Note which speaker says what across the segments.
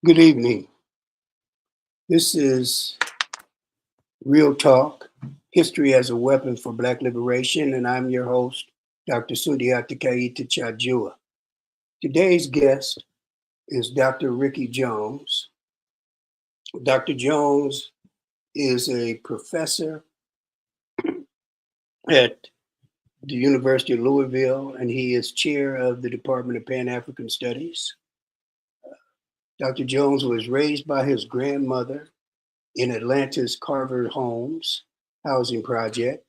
Speaker 1: Good evening. This is Real Talk, History as a Weapon for Black Liberation, and I'm your host, Dr. Sundiata Keita Cha-Jua. Today's guest is Dr. Ricky Jones. Dr. Jones is a professor at the University of Louisville, and he is chair of the Department of Pan-African Studies. Dr. Jones was raised by his grandmother in Atlanta's Carver Homes housing project.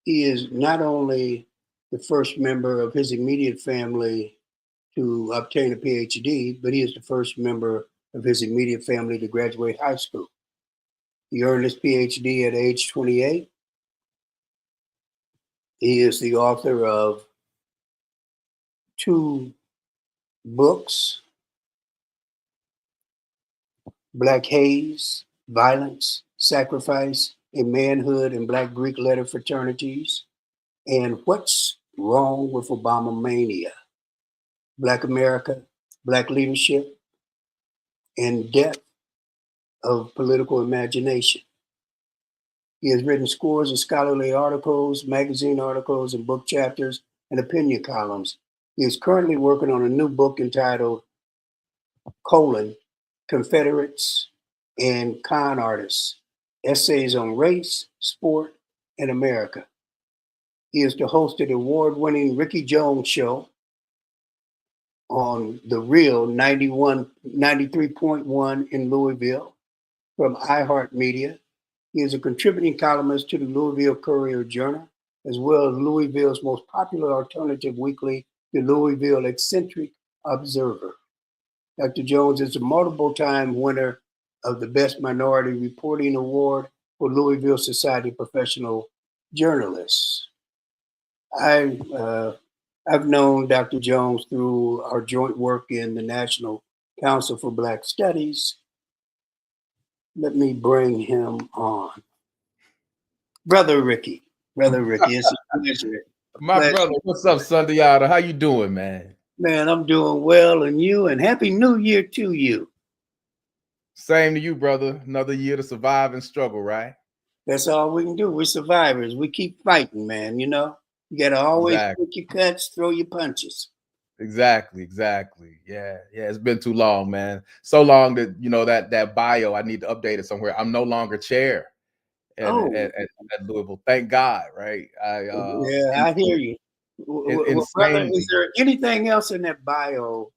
Speaker 1: He is not only the first member of his immediate family to obtain a PhD, but he is the first member of his immediate family to graduate high school. He earned his PhD at age 28. He is the author of two books, Black Haze, Violence, Sacrifice, and Manhood in Black Greek Letter Fraternities, and What's Wrong with Obama Mania, Black America, Black Leadership, and Death of Political Imagination. He has written scores of scholarly articles, magazine articles, and book chapters, and opinion columns. He is currently working on a new book entitled, Confederates and Con Artists, Essays on Race, Sport, and America. He is the host of the award-winning Ricky Jones Show on the Real 93.1 in Louisville from iHeartMedia. He is a contributing columnist to the Louisville Courier-Journal, as well as Louisville's most popular alternative weekly, the Louisville Eccentric Observer. Dr. Jones is a multiple-time winner of the Best Minority Reporting Award for Louisville Society of Professional Journalists. I've known Dr. Jones through our joint work in the National Council for Black Studies. Let me bring him on. Brother Ricky, it's a pleasure.
Speaker 2: My brother, what's up, Sundiata? How you doing, man?
Speaker 1: Man, I'm doing well, and you, and Happy New Year to you.
Speaker 2: Same to you, brother. Another year to survive and struggle, right?
Speaker 1: That's all we can do. We're survivors. We keep fighting, man, you know? You got to always pick your cuts, throw your punches.
Speaker 2: Exactly. Yeah, it's been too long, man. So long that, that bio, I need to update it somewhere. I'm no longer chair at Louisville. Thank God, right?
Speaker 1: I hear you. Well, brother, is there anything else in that bio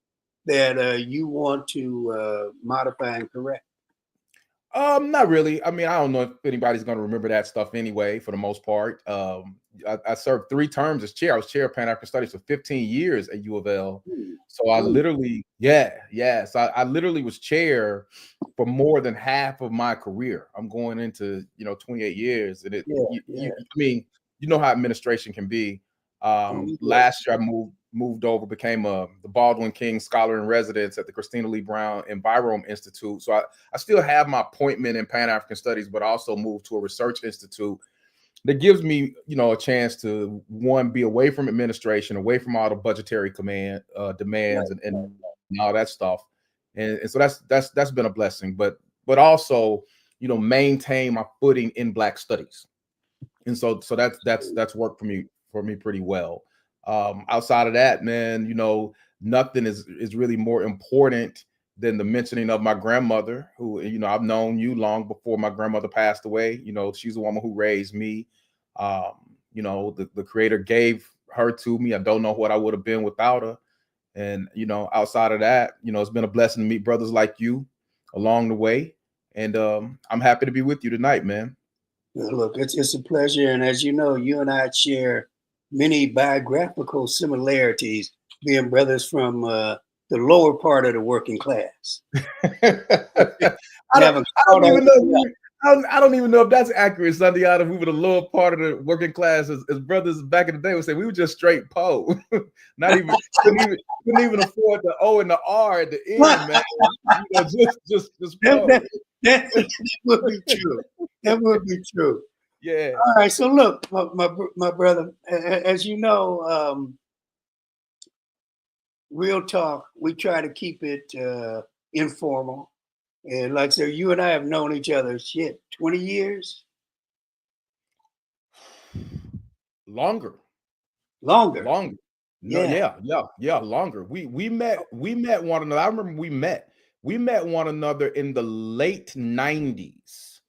Speaker 1: that you want to modify and correct?
Speaker 2: Not really. I mean, I don't know if anybody's going to remember that stuff anyway, for the most part. I served 3 terms as chair. I was chair of Pan-African Studies for 15 years at U of L. So I literally, So I literally was chair for more than half of my career. I'm going into, 28 years. And I mean, you know how administration can be. Last year I moved over, became the Baldwin King Scholar in Residence at the Christina Lee Brown Envirom Institute. So I still have my appointment in Pan-African Studies, but also moved to a research institute that gives me, a chance to, one, be away from administration, away from all the budgetary demands and all that stuff. And so that's been a blessing, but also, maintain my footing in Black studies. And so that's worked for me pretty well. Outside of that, man, nothing is really more important than the mentioning of my grandmother, who, I've known you long before my grandmother passed away. She's the woman who raised me. The Creator gave her to me. I don't know what I would have been without her. And, outside of that, it's been a blessing to meet brothers like you along the way. And I'm happy to be with you tonight, man.
Speaker 1: Look, it's a pleasure. And as you know, you and I share many biographical similarities, being brothers from the lower part of the working class.
Speaker 2: I don't even know if that's accurate, Sundiata. We were the lower part of the working class as brothers back in the day would say. We were just straight po. Not even couldn't even afford the O and the R at the end, man. Just po.
Speaker 1: That would be true. That would be true.
Speaker 2: Yeah.
Speaker 1: All right. So look, my brother, as you know, Real Talk, we try to keep it informal. And like I said, you and I have known each other, 20 years?
Speaker 2: Longer.
Speaker 1: Longer.
Speaker 2: Longer. No,
Speaker 1: Yeah.
Speaker 2: yeah, longer. We met one another. I remember we met one another in the late 90s.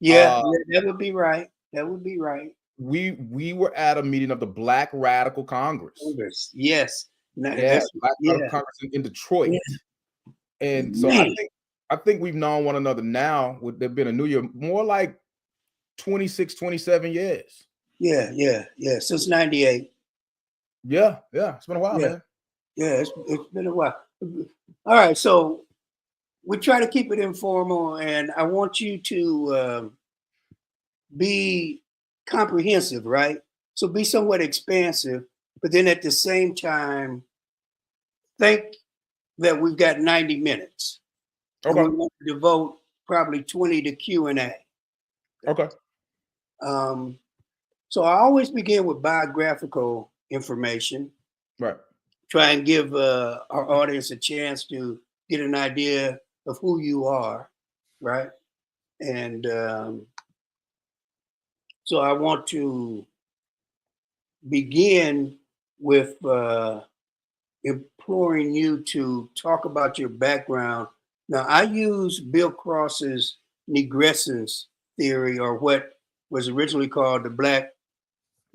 Speaker 1: Yeah, that would be right. That would be right.
Speaker 2: We were at a meeting of the Black Radical Congress.
Speaker 1: Yes.
Speaker 2: Yeah, Black Radical Congress in Detroit.
Speaker 1: Yeah.
Speaker 2: And so I think we've known one another now. Would there been a new year? More like 26, 27 years.
Speaker 1: Yeah. Since 98.
Speaker 2: Yeah. It's been a while,
Speaker 1: Yeah.
Speaker 2: man.
Speaker 1: Yeah, it's been a while. All right, so we try to keep it informal, and I want you to be comprehensive, right? So be somewhat expansive, but then at the same time, think that we've got 90 minutes, and we
Speaker 2: Okay.
Speaker 1: want to devote probably 20 to Q&A.
Speaker 2: Okay.
Speaker 1: So I always begin with biographical information.
Speaker 2: Right.
Speaker 1: Try and give our audience a chance to get an idea of who you are, right? And so I want to begin with imploring you to talk about your background. Now, I use Bill Cross's negrescence theory, or what was originally called the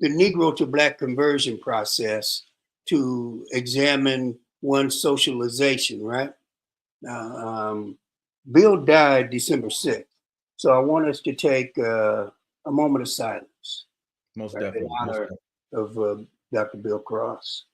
Speaker 1: Negro to Black conversion process, to examine one's socialization, right? Bill died December 6th. So I want us to take a moment of silence,
Speaker 2: Most
Speaker 1: right, in
Speaker 2: definitely.
Speaker 1: honor of Dr. Bill Cross.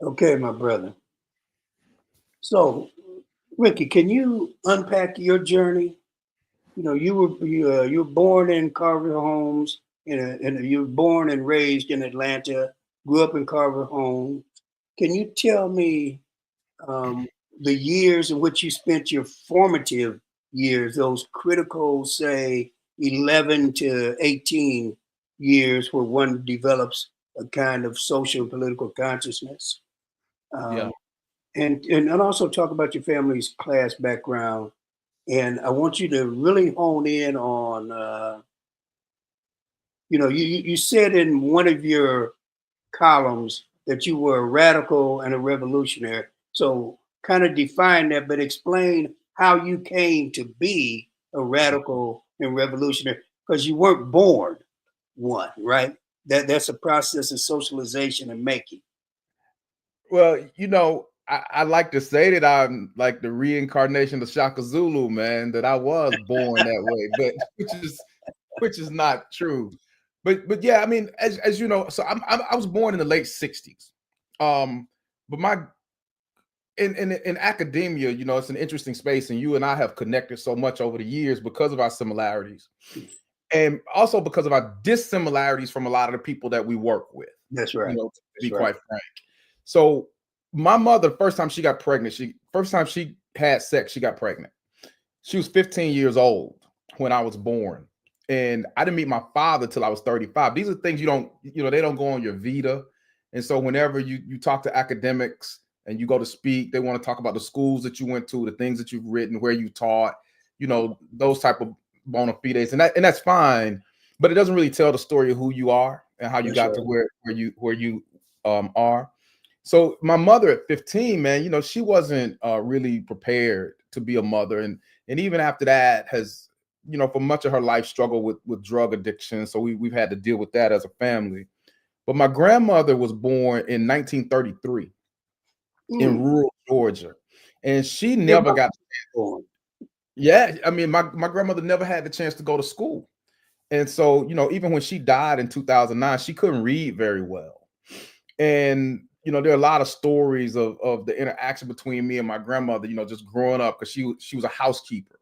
Speaker 1: Okay, my brother. So, Ricky, can you unpack your journey? You know, you were born in Carver Homes, and you were born and raised in Atlanta. Grew up in Carver Homes. Can you tell me um, the years in which you spent your formative years, those critical, say, 11 to 18 years, where one develops a kind of social and political consciousness?
Speaker 2: Yeah.
Speaker 1: Um, and also talk about your family's class background. And I want you to really hone in on, you said in one of your columns that you were a radical and a revolutionary. So kind of define that, but explain how you came to be a radical and revolutionary, because you weren't born one, right? That's a process of socialization and making.
Speaker 2: Well, I like to say that I'm like the reincarnation of Shaka Zulu, man, that I was born that way, but which is not true. But yeah, I mean, as you know, so I was born in the late 60s. But my in academia, it's an interesting space, and you and I have connected so much over the years because of our similarities, and also because of our dissimilarities from a lot of the people that we work with.
Speaker 1: That's right.
Speaker 2: To be
Speaker 1: That's right.
Speaker 2: quite frank. So my mother, first time she got pregnant, first time she had sex, she got pregnant. She was 15 years old when I was born. And I didn't meet my father till I was 35. These are things they don't go on your Vita. And so whenever you talk to academics and you go to speak, they want to talk about the schools that you went to, the things that you've written, where you taught, those type of bona fides. And that's fine, but it doesn't really tell the story of who you are and how you
Speaker 1: That's
Speaker 2: got
Speaker 1: right.
Speaker 2: to where you are. So my mother at 15, man, she wasn't really prepared to be a mother. And even after that has, for much of her life struggled with drug addiction. So we've had to deal with that as a family. But my grandmother was born in 1933 in rural Georgia. And she never got
Speaker 1: born.
Speaker 2: Yeah, I mean, my grandmother never had the chance to go to school. And so, even when she died in 2009, she couldn't read very well. And there are a lot of stories of the interaction between me and my grandmother, just growing up, because she was a housekeeper.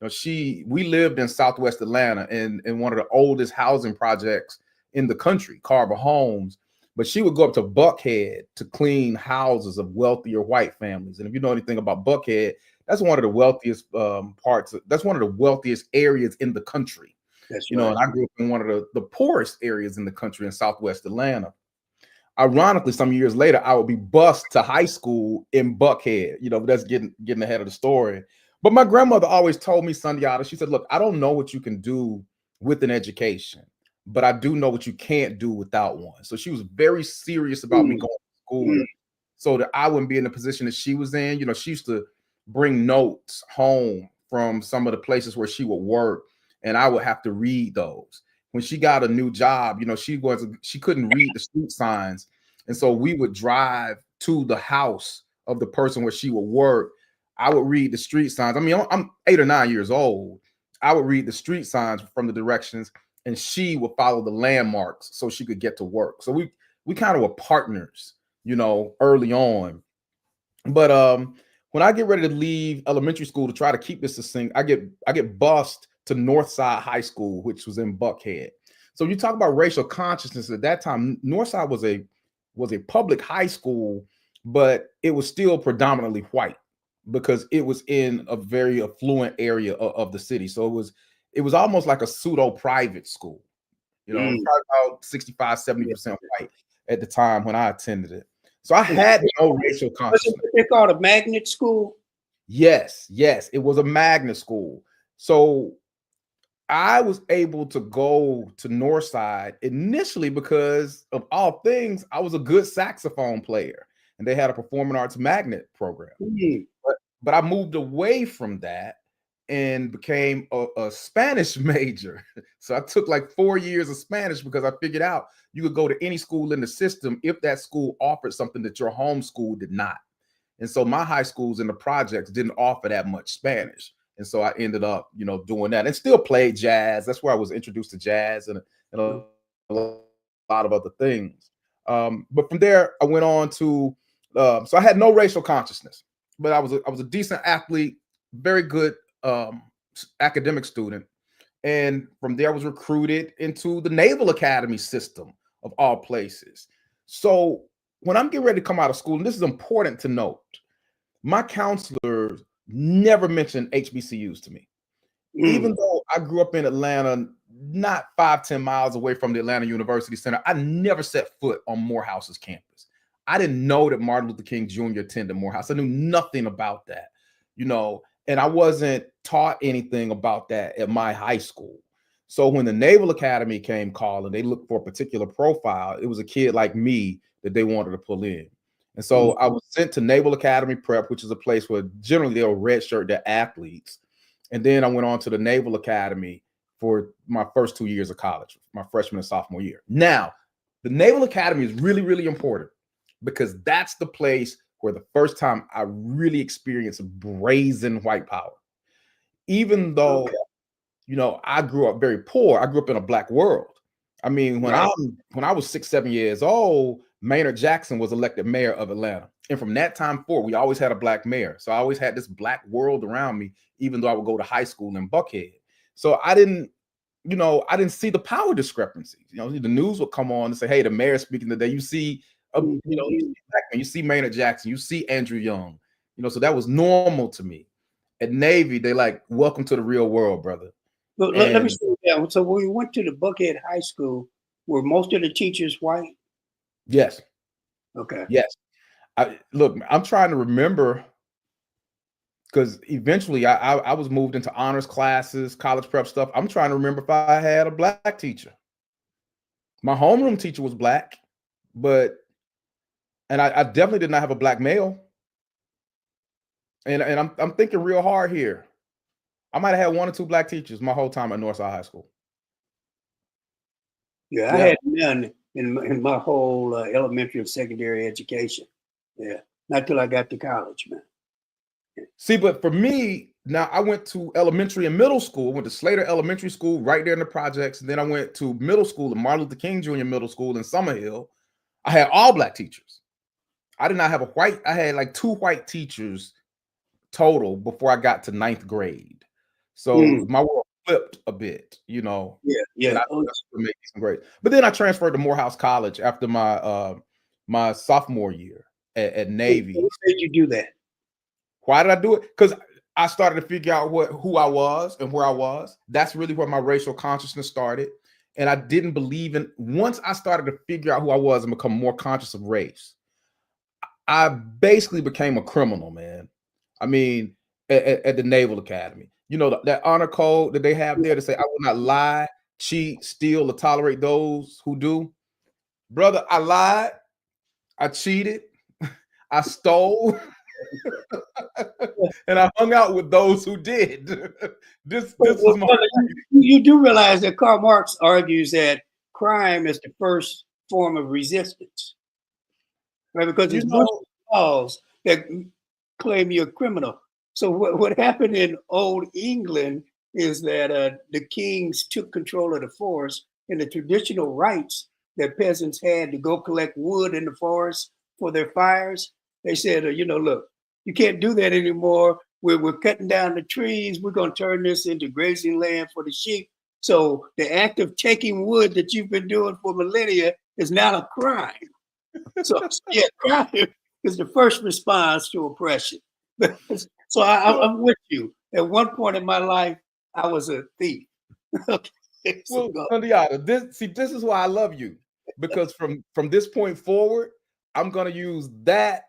Speaker 2: We lived in Southwest Atlanta in one of the oldest housing projects in the country, Carver Homes. But she would go up to Buckhead to clean houses of wealthier white families. And if you know anything about Buckhead, that's one of the wealthiest that's one of the wealthiest areas in the country.
Speaker 1: That's
Speaker 2: right. And I grew up in one of the poorest areas in the country in Southwest Atlanta. Ironically, some years later, I would be bused to high school in Buckhead. That's getting ahead of the story. But my grandmother always told me, Sundiata, she said, look, I don't know what you can do with an education, but I do know what you can't do without one. So she was very serious about me going to school so that I wouldn't be in the position that she was in. She used to bring notes home from some of the places where she would work, and I would have to read those. When she got a new job, she couldn't read the street signs. And so we would drive to the house of the person where she would work. I would read the street signs. I mean, I'm 8 or 9 years old. I would read the street signs from the directions, and she would follow the landmarks so she could get to work. So we kind of were partners, early on. But when I get ready to leave elementary school, to try to keep this succinct, I get bused to Northside High School, which was in Buckhead. So you talk about racial consciousness. At that time, Northside was a public high school, but it was still predominantly white because it was in a very affluent area of the city. So it was almost like a pseudo private school, probably about 65, 70% white at the time when I attended it. So I had no racial consciousness.
Speaker 1: What they called a magnet school?
Speaker 2: Yes, it was a magnet school. So I was able to go to Northside initially because of all things, I was a good saxophone player, and they had a performing arts magnet program. But I moved away from that and became a Spanish major. So I took like 4 years of Spanish because I figured out you could go to any school in the system if that school offered something that your home school did not. And so my high schools in the projects didn't offer that much Spanish. And so I ended up, doing that and still played jazz. That's where I was introduced to jazz and a lot of other things. But from there, I went on to, so I had no racial consciousness, but I was a decent athlete, very good academic student. And from there, I was recruited into the Naval Academy system of all places. So when I'm getting ready to come out of school, and this is important to note, my counselors never mentioned HBCUs to me. Even though I grew up in Atlanta, not 5-10 miles away from the Atlanta University Center, I never set foot on Morehouse's campus. I didn't know that Martin Luther King Jr. attended Morehouse. I knew nothing about that, and I wasn't taught anything about that at my high school. So when the Naval Academy came calling, they looked for a particular profile. It was a kid like me that they wanted to pull in. And so I was sent to Naval Academy Prep, which is a place where generally they'll redshirt their athletes. And then I went on to the Naval Academy for my first 2 years of college, my freshman and sophomore year. Now, the Naval Academy is really, really important because that's the place where the first time I really experienced brazen white power. Even though, I grew up very poor, I grew up in a black world. I mean, when I was 6, 7 years old, Maynard Jackson was elected mayor of Atlanta. And from that time forward, we always had a black mayor. So I always had this black world around me, even though I would go to high school in Buckhead. So I didn't see the power discrepancies. The news would come on and say, hey, the mayor's speaking today. You see, you see Maynard Jackson, you see Andrew Young, so that was normal to me. At Navy, they like, welcome to the real world, brother.
Speaker 1: But let me slow down. So when we went to the Buckhead High School, were most of the teachers white?
Speaker 2: Yes.
Speaker 1: Okay.
Speaker 2: Yes. I'm trying to remember because eventually I was moved into honors classes, college prep stuff. I'm trying to remember if I had a black teacher. My homeroom teacher was black, and I definitely did not have a black male. And I'm thinking real hard here. I might have had 1 or 2 black teachers my whole time at Northside High School.
Speaker 1: Yeah, I had none in my whole elementary and secondary education. Yeah, not till I got to college, man.
Speaker 2: See, but for me, now I went to elementary and middle school. I went to Slater Elementary School right there in the projects. And then I went to middle school at Martin Luther King Jr. Middle School in Summerhill. I had all black teachers. I did not have a white. I had like 2 white teachers total before I got to 9th grade. So my world flipped a bit, you know.
Speaker 1: Yeah,
Speaker 2: And
Speaker 1: yeah.
Speaker 2: I made some grades. But then I transferred to Morehouse College after my sophomore year at Navy.
Speaker 1: What made you do that?
Speaker 2: Why did I do it? Because I started to figure out who I was and where I was. That's really where my racial consciousness started. And I didn't believe in, once I started to figure out who I was and become more conscious of race, I basically became a criminal, man. I mean, at the Naval Academy, you know, that honor code that they have there to say, I will not lie, cheat, steal, or tolerate those who do. Brother, I lied, I cheated, I stole, and I hung out with those who did. This is my
Speaker 1: you do realize that Karl Marx argues that crime is the first form of resistance, right? Because it's laws that claim you're a criminal. So what happened in old England is that the kings took control of the forest, and the traditional rights that peasants had to go collect wood in the forest for their fires. They said, you know, look, you can't do that anymore. We're cutting down the trees. We're going to turn this into grazing land for the sheep. So the act of taking wood that you've been doing for millennia is now a crime. So yeah, crime is the first response to oppression. So I'm with you. At one point in my life, I was a thief. Okay.
Speaker 2: Well, Sundiata, this is why I love you, because from this point forward, I'm gonna use that,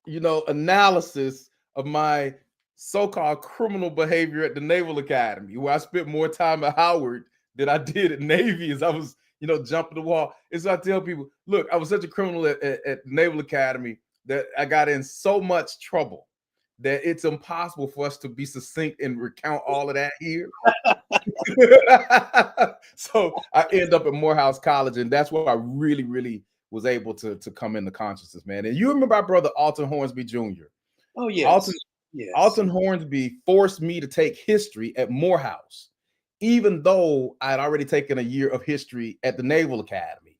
Speaker 2: you know, analysis of my so-called criminal behavior at the Naval Academy, where I spent more time at Howard than I did at Navy, as I was, you know, jumping the wall. And so I tell people, look, I was such a criminal at the Naval Academy that I got in so much trouble that it's impossible for us to be succinct and recount all of that here. So I end up at Morehouse College, and that's where I really, really was able to come into consciousness, man. And you remember our brother Alton Hornsby Jr.
Speaker 1: Oh yes.
Speaker 2: Alton Hornsby forced me to take history at Morehouse, even though I had already taken a year of history at the Naval Academy.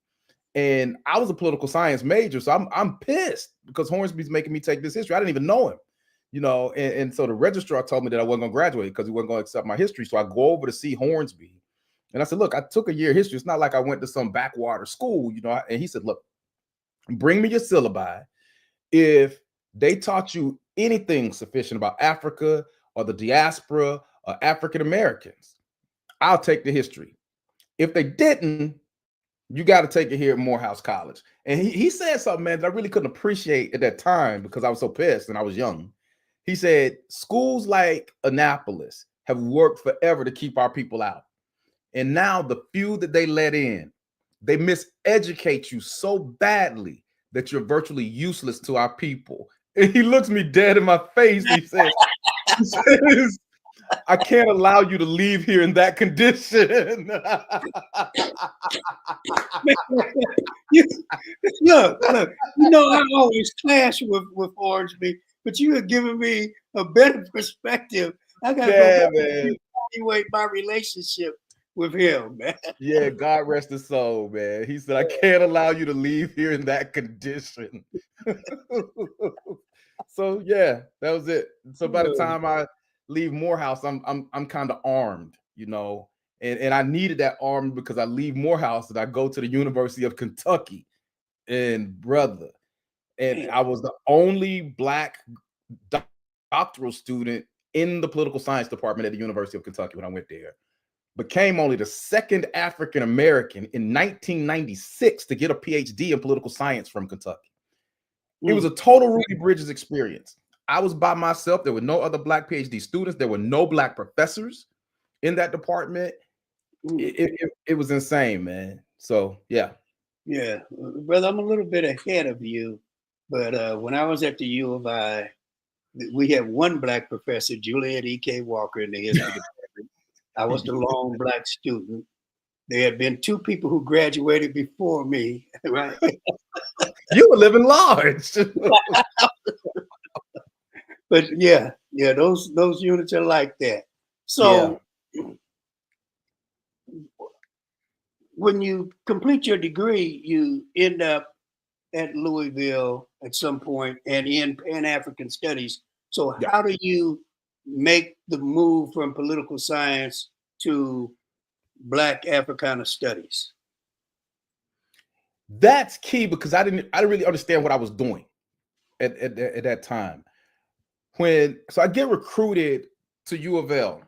Speaker 2: And I was a political science major, so I'm pissed because Hornsby's making me take this history. I didn't even know him, you know. And so the registrar told me that I wasn't going to graduate because he wasn't going to accept my history. So I go over to see Hornsby, and I said, "Look, I took a year of history. It's not like I went to some backwater school, you know." And he said, "Look, bring me your syllabi. If they taught you anything sufficient about Africa or the diaspora or African Americans, I'll take the history. If they didn't, you got to take it here at Morehouse College." And he said something, man, that I really couldn't appreciate at that time because I was so pissed and I was young. He said, schools like Annapolis have worked forever to keep our people out. And now the few that they let in, they miseducate you so badly that you're virtually useless to our people. And he looks me dead in my face. He says, I can't allow you to leave here in that condition.
Speaker 1: Look, you know, I always clash with Hornsby, but you have given me a better perspective. I got to go evaluate my relationship with him, man.
Speaker 2: Yeah, God rest his soul, man. He said, I can't allow you to leave here in that condition. So yeah, that was it. So by the time I leave Morehouse, I'm kind of armed, you know, and I needed that arm because I leave Morehouse and I go to the University of Kentucky. And brother, and I was the only Black doctoral student in the political science department at the University of Kentucky when I went there. Became only the second African American in 1996 to get a PhD in political science from Kentucky. It was a total Ruby Bridges experience. I was by myself. There were no other Black PhD students. There were no Black professors in that department. It was insane, man. So yeah.
Speaker 1: Yeah, brother, I'm a little bit ahead of you, but when I was at the U of I, we had one Black professor, Juliet E.K. Walker, in the history department. I was the lone Black student. There had been 2 people who graduated before me, right?
Speaker 2: You were living large.
Speaker 1: But yeah, those units are like that. So when you complete your degree, you end up at Louisville at some point and in Pan-African Studies. So
Speaker 2: Yeah.
Speaker 1: how do you make the move from political science to Black Africana Studies?
Speaker 2: That's key because I didn't really understand what I was doing at that time. So I get recruited to U of L.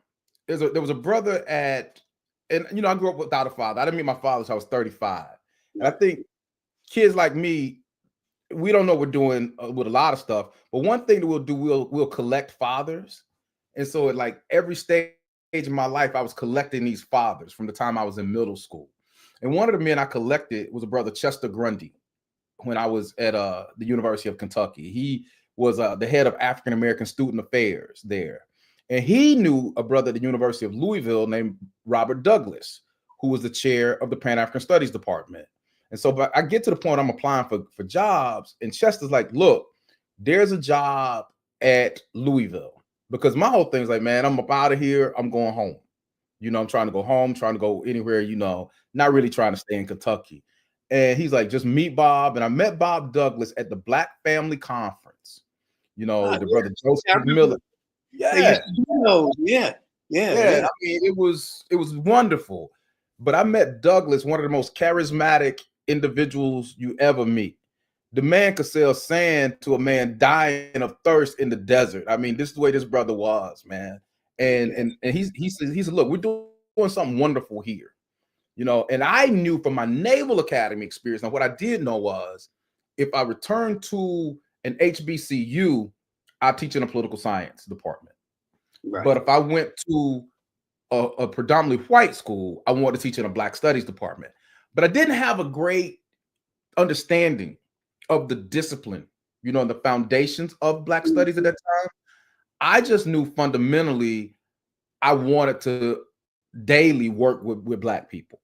Speaker 2: There was a brother and I grew up without a father. I didn't meet my father until I was 35. And I think kids like me, we don't know what we're doing with a lot of stuff. But one thing that we'll do, we'll collect fathers. And so at like every stage in my life, I was collecting these fathers from the time I was in middle school. And one of the men I collected was a brother, Chester Grundy, when I was at the University of Kentucky. He was the head of African American Student Affairs there. And he knew a brother at the University of Louisville named Robert Douglas, who was the chair of the Pan-African Studies Department. And so but I get to the point I'm applying for jobs, and Chester's like, look, there's a job at Louisville. Because my whole thing is like, man, I'm up out of here. I'm going home. I'm trying to go home, trying to go anywhere, not really trying to stay in Kentucky. And he's like, just meet Bob. And I met Bob Douglas at the Black Family Conference. The brother Joseph Miller.
Speaker 1: They used to do those. Yeah.
Speaker 2: I mean, it was wonderful. But I met Douglas, one of the most charismatic individuals you ever meet. The man could sell sand to a man dying of thirst in the desert. I mean, this is the way this brother was, man. And he said, look, we're doing something wonderful here. And I knew from my Naval Academy experience, now what I did know was if I returned to an HBCU, I teach in a political science department. Right. But if I went to a predominantly white school, I wanted to teach in a Black Studies department. But I didn't have a great understanding of the discipline, and the foundations of Black Studies at that time. I just knew fundamentally I wanted to daily work with Black people.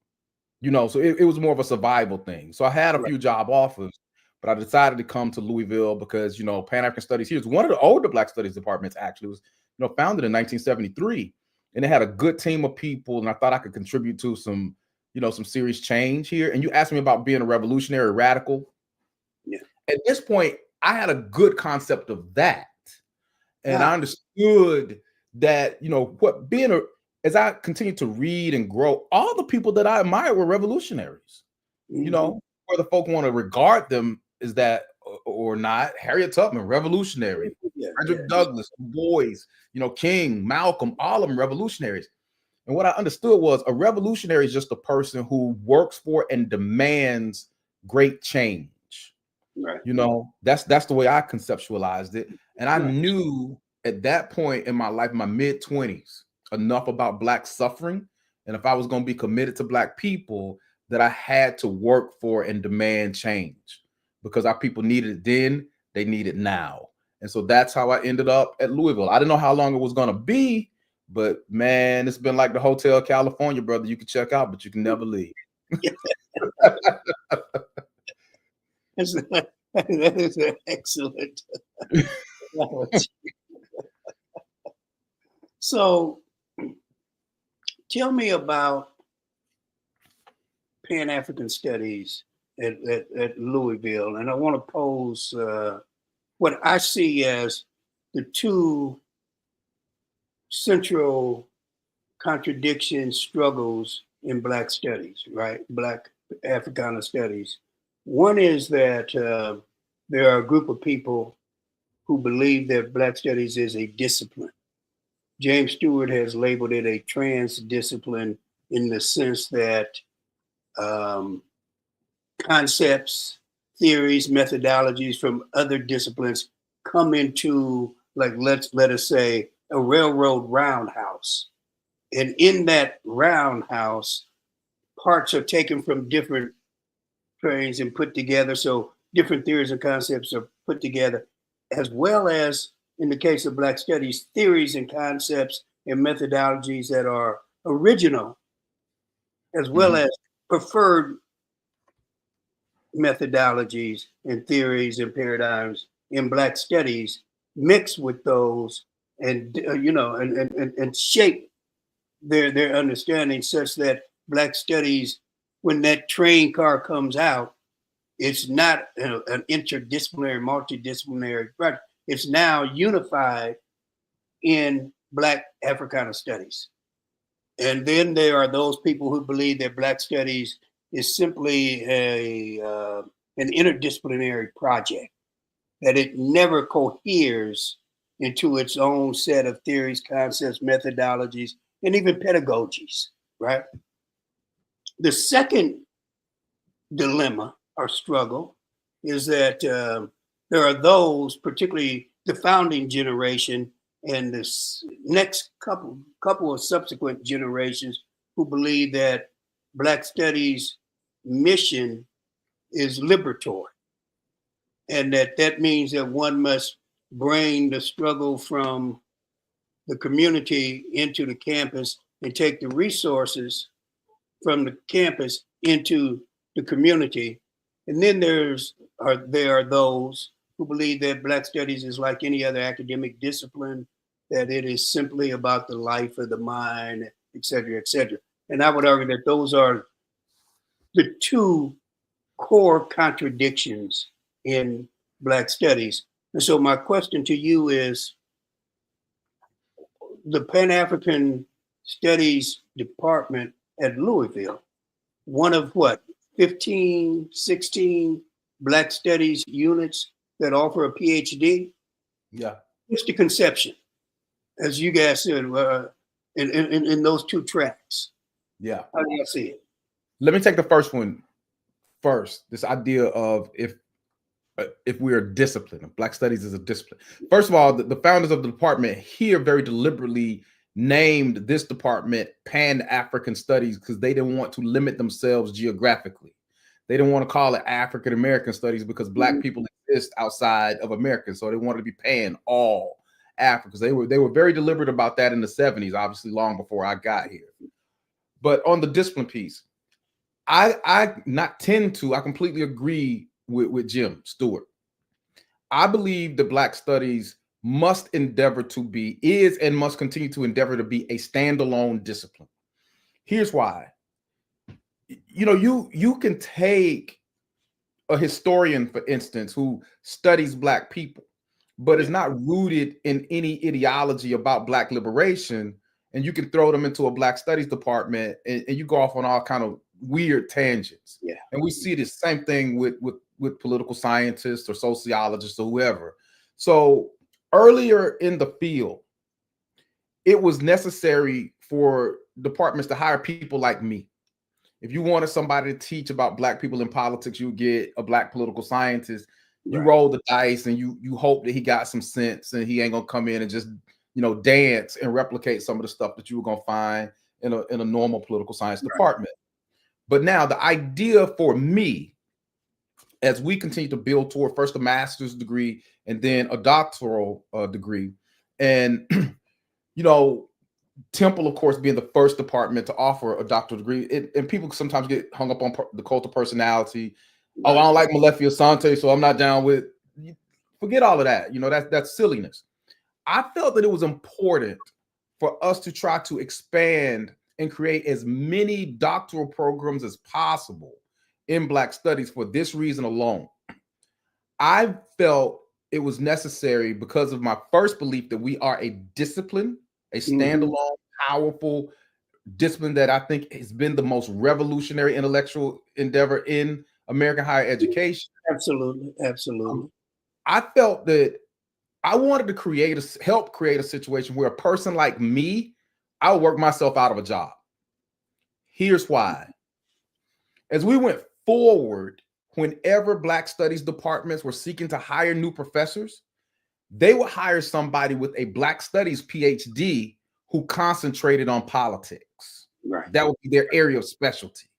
Speaker 2: So it was more of a survival thing. So I had a few job offers, but I decided to come to Louisville because, Pan-African Studies here is one of the older Black Studies departments, actually. It was, founded in 1973. And it had a good team of people. And I thought I could contribute to some serious change here. And you asked me about being a revolutionary radical. Yeah. At this point, I had a good concept of that. And I understood that, as I continued to read and grow, all the people that I admired were revolutionaries. Mm-hmm. Whether folk want to regard them as that or not. Harriet Tubman, revolutionary. Frederick Douglass, Du Bois, King, Malcolm, all of them revolutionaries. And what I understood was a revolutionary is just a person who works for and demands great change. Right. That's the way I conceptualized it. And I knew at that point in my life, my mid-20s, enough about Black suffering. And if I was going to be committed to Black people, that I had to work for and demand change because our people needed it then, they need it now. And so that's how I ended up at Louisville. I didn't know how long it was going to be, but man, it's been like the Hotel California, brother. You can check out, but you can never leave.
Speaker 1: That is excellent. So tell me about Pan-African Studies at Louisville. And I want to pose what I see as the two central contradictions, struggles in Black studies, right? Black Africana studies. One is that there are a group of people who believe that Black studies is a discipline. James Stewart has labeled it a trans discipline in the sense that concepts, theories, methodologies from other disciplines come into, like, let us say, a railroad roundhouse. And in that roundhouse, parts are taken from different trains and put together. So different theories and concepts are put together, as well as, in the case of Black studies, theories and concepts and methodologies that are original, as well as preferred methodologies and theories and paradigms in Black studies, mix with those and and shape their understanding such that Black studies, when that train car comes out, It's not an interdisciplinary, multidisciplinary project. It's now unified in Black Africana studies. And then there are those people who believe that Black studies is simply an interdisciplinary project, that it never coheres into its own set of theories, concepts, methodologies, and even pedagogies, right? The second dilemma or struggle is that there are those, particularly the founding generation and this next couple of subsequent generations, who believe that Black studies mission is liberatory, and that means that one must bring the struggle from the community into the campus and take the resources from the campus into the community. And then there are those who believe that Black studies is like any other academic discipline, that it is simply about the life of the mind, et cetera, et cetera. And I would argue that those are the two core contradictions in Black studies. And so my question to you is, the Pan-African Studies Department at Louisville, one of what, 15, 16 Black studies units that offer a PhD?
Speaker 2: Yeah.
Speaker 1: What's the conception, as you guys said, in those two tracks?
Speaker 2: Yeah.
Speaker 1: How do you see it?
Speaker 2: Let me take the first one first. This idea of if we are disciplined, Black studies is a discipline. First of all, the founders of the department here very deliberately named this department Pan-African Studies because they didn't want to limit themselves geographically. They didn't want to call it African American Studies because Black people exist outside of America, so they wanted to be pan all Africans. They were very deliberate about that in the 70s, obviously long before I got here. But on the discipline piece, I completely agree with Jim Stewart. I believe that Black studies must endeavor to be, is and must continue to endeavor to be a standalone discipline. Here's why. You know, you can take a historian, for instance, who studies Black people, but is not rooted in any ideology about Black liberation, and you can throw them into a Black studies department and you go off on all kind of weird tangents.
Speaker 1: Yeah.
Speaker 2: And we see the same thing with political scientists or sociologists or whoever. So earlier in the field, it was necessary for departments to hire people like me. If you wanted somebody to teach about Black people in politics, you get a Black political scientist. You roll the dice and you hope that he got some sense and he ain't gonna come in and just, you know, dance and replicate some of the stuff that you were gonna find in a normal political science department. But now the idea for me, as we continue to build toward first a master's degree and then a doctoral degree, and you know, Temple, of course, being the first department to offer a doctoral degree, and people sometimes get hung up on the cult of personality. Oh, I don't like Malefi Asante, so I'm not down with. Forget all of that. You know, that's silliness. I felt that it was important for us to try to expand and create as many doctoral programs as possible in Black studies for this reason alone. I felt it was necessary because of my first belief that we are a discipline, a standalone, powerful discipline that I think has been the most revolutionary intellectual endeavor in American higher education.
Speaker 1: Absolutely.
Speaker 2: I felt that I wanted to help create a situation where a person like me, I'll work myself out of a job. Here's why. As we went forward, whenever Black studies departments were seeking to hire new professors, they would hire somebody with a Black studies PhD who concentrated on politics.
Speaker 1: Right.
Speaker 2: That would be their area of specialty.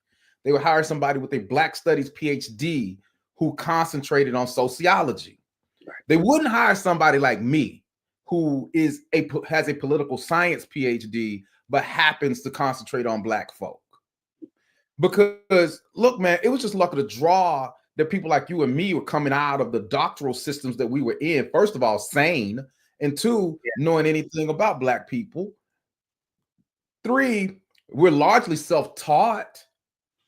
Speaker 2: They would hire somebody with a Black studies PhD who concentrated on sociology. Right. They wouldn't hire somebody like me who has a political science PhD, but happens to concentrate on Black folk. Because look, man, it was just luck of the draw that people like you and me were coming out of the doctoral systems that we were in. First of all, sane, and two, knowing anything about Black people. Three, we're largely self-taught.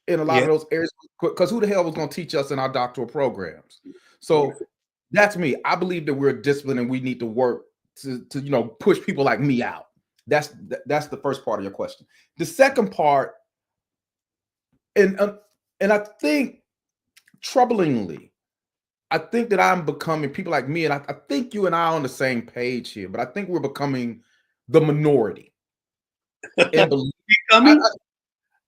Speaker 2: in a lot of those areas, because who the hell was going to teach us in our doctoral programs? So that's me. I believe that we're disciplined and we need to work to push people like me out. That's the first part of your question. The second part, and I think troublingly, I think that I'm becoming people like me, and I think you and I are on the same page here, but I think we're becoming the minority. And believe,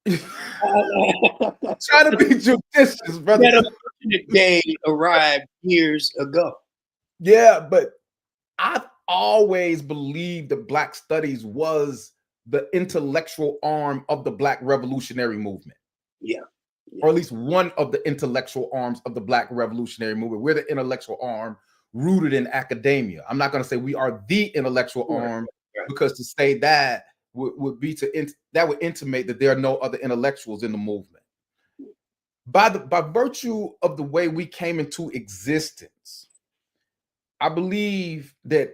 Speaker 2: try to be judicious, brother.
Speaker 1: That unfortunate day arrived years ago.
Speaker 2: Yeah, but I've always believed that Black studies was the intellectual arm of the Black revolutionary movement.
Speaker 1: Yeah.
Speaker 2: Or at least one of the intellectual arms of the Black revolutionary movement. We're the intellectual arm rooted in academia. I'm not going to say we are the intellectual arm, because to say that would be that would intimate that there are no other intellectuals in the movement. By virtue of the way we came into existence, I believe that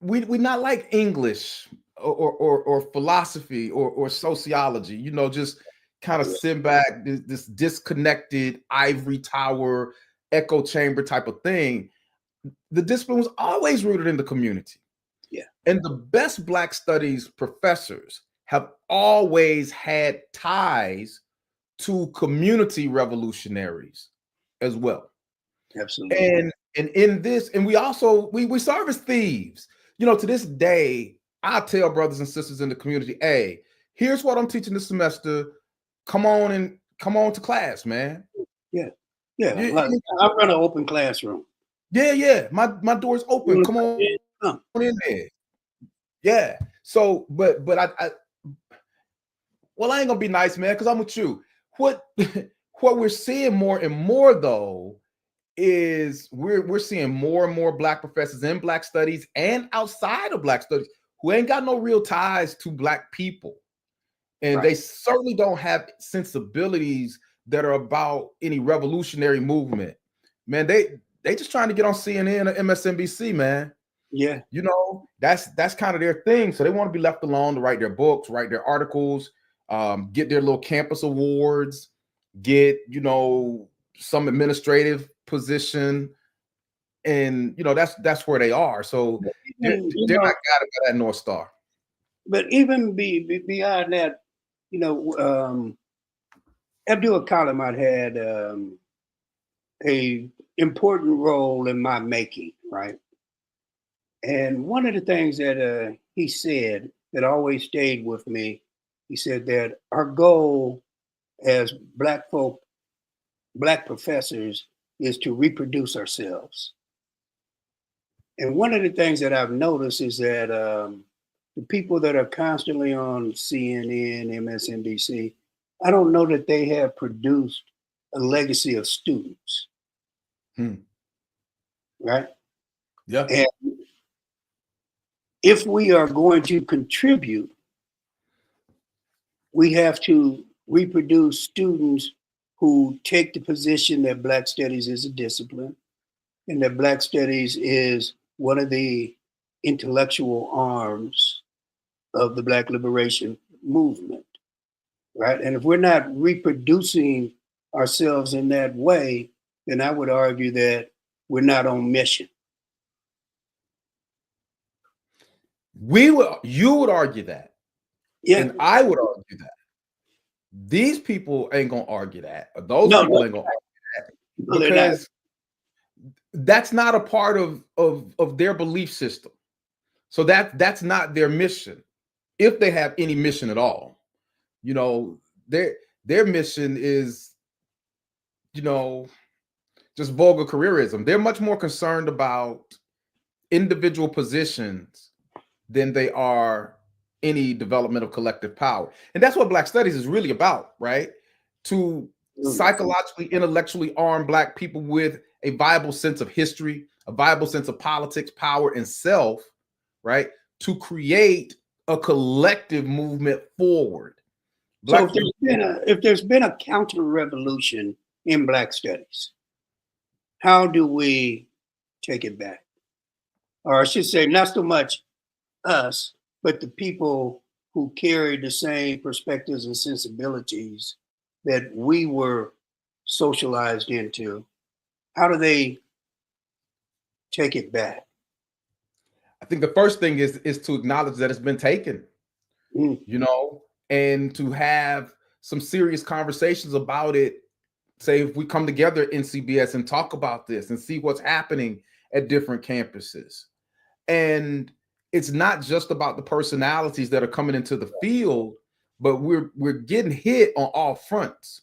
Speaker 2: we're not like English or philosophy or sociology, just kind of sit back, this disconnected ivory tower, echo chamber type of thing. The discipline was always rooted in the community.
Speaker 1: Yeah.
Speaker 2: And the best Black studies professors have always had ties to community revolutionaries as well.
Speaker 1: Absolutely.
Speaker 2: And in this, and we also we serve as thieves. To this day, I tell brothers and sisters in the community, hey, here's what I'm teaching this semester. Come on to class, man.
Speaker 1: Yeah. Like, I run an open classroom.
Speaker 2: Yeah. My door's open. Come on in there. Yeah. So, but I ain't gonna be nice, man, because I'm with you. What we're seeing more and more though is we're seeing more and more Black professors in Black studies and outside of Black studies who ain't got no real ties to Black people. And they certainly don't have sensibilities that are about any revolutionary movement. Man, they just trying to get on CNN or MSNBC, man.
Speaker 1: Yeah.
Speaker 2: That's kind of their thing. So they want to be left alone to write their books, write their articles, get their little campus awards, get, some administrative position. And, that's where they are. So they're not got that North Star.
Speaker 1: But even beyond that, Abdul Kalamat had a important role in my making, right? And one of the things that he said that always stayed with me, he said that our goal as Black professors, is to reproduce ourselves. And one of the things that I've noticed is that the people that are constantly on CNN, MSNBC, I don't know that they have produced a legacy of students. Right?
Speaker 2: Yeah.
Speaker 1: And if we are going to contribute, we have to reproduce students who take the position that Black studies is a discipline and that Black studies is one of the intellectual arms of the Black liberation movement, right? And if we're not reproducing ourselves in that way, then I would argue that we're not on mission.
Speaker 2: You would argue that.
Speaker 1: Yeah.
Speaker 2: And I would argue that. These people ain't gonna argue that. Or those people ain't gonna argue that. Because that's not a part of their belief system. So that's not their mission. If they have any mission at all. Their mission is, just vulgar careerism. They're much more concerned about individual positions than they are any development of collective power. And that's what Black studies is really about, right? To psychologically, intellectually arm Black people with a viable sense of history, a viable sense of politics, power, and self, right? To create a collective movement forward.
Speaker 1: So if there's been a counter-revolution in Black studies, how do we take it back? Or I should say, not so much us, but the people who carry the same perspectives and sensibilities that we were socialized into, how do they take it back?
Speaker 2: I think the first thing is to acknowledge that it's been taken,
Speaker 1: Mm,
Speaker 2: you know, and to have some serious conversations about it. Say if we come together in CBS and talk about this and see what's happening at different campuses. And it's not just about the personalities that are coming into the field, but we're getting hit on all fronts.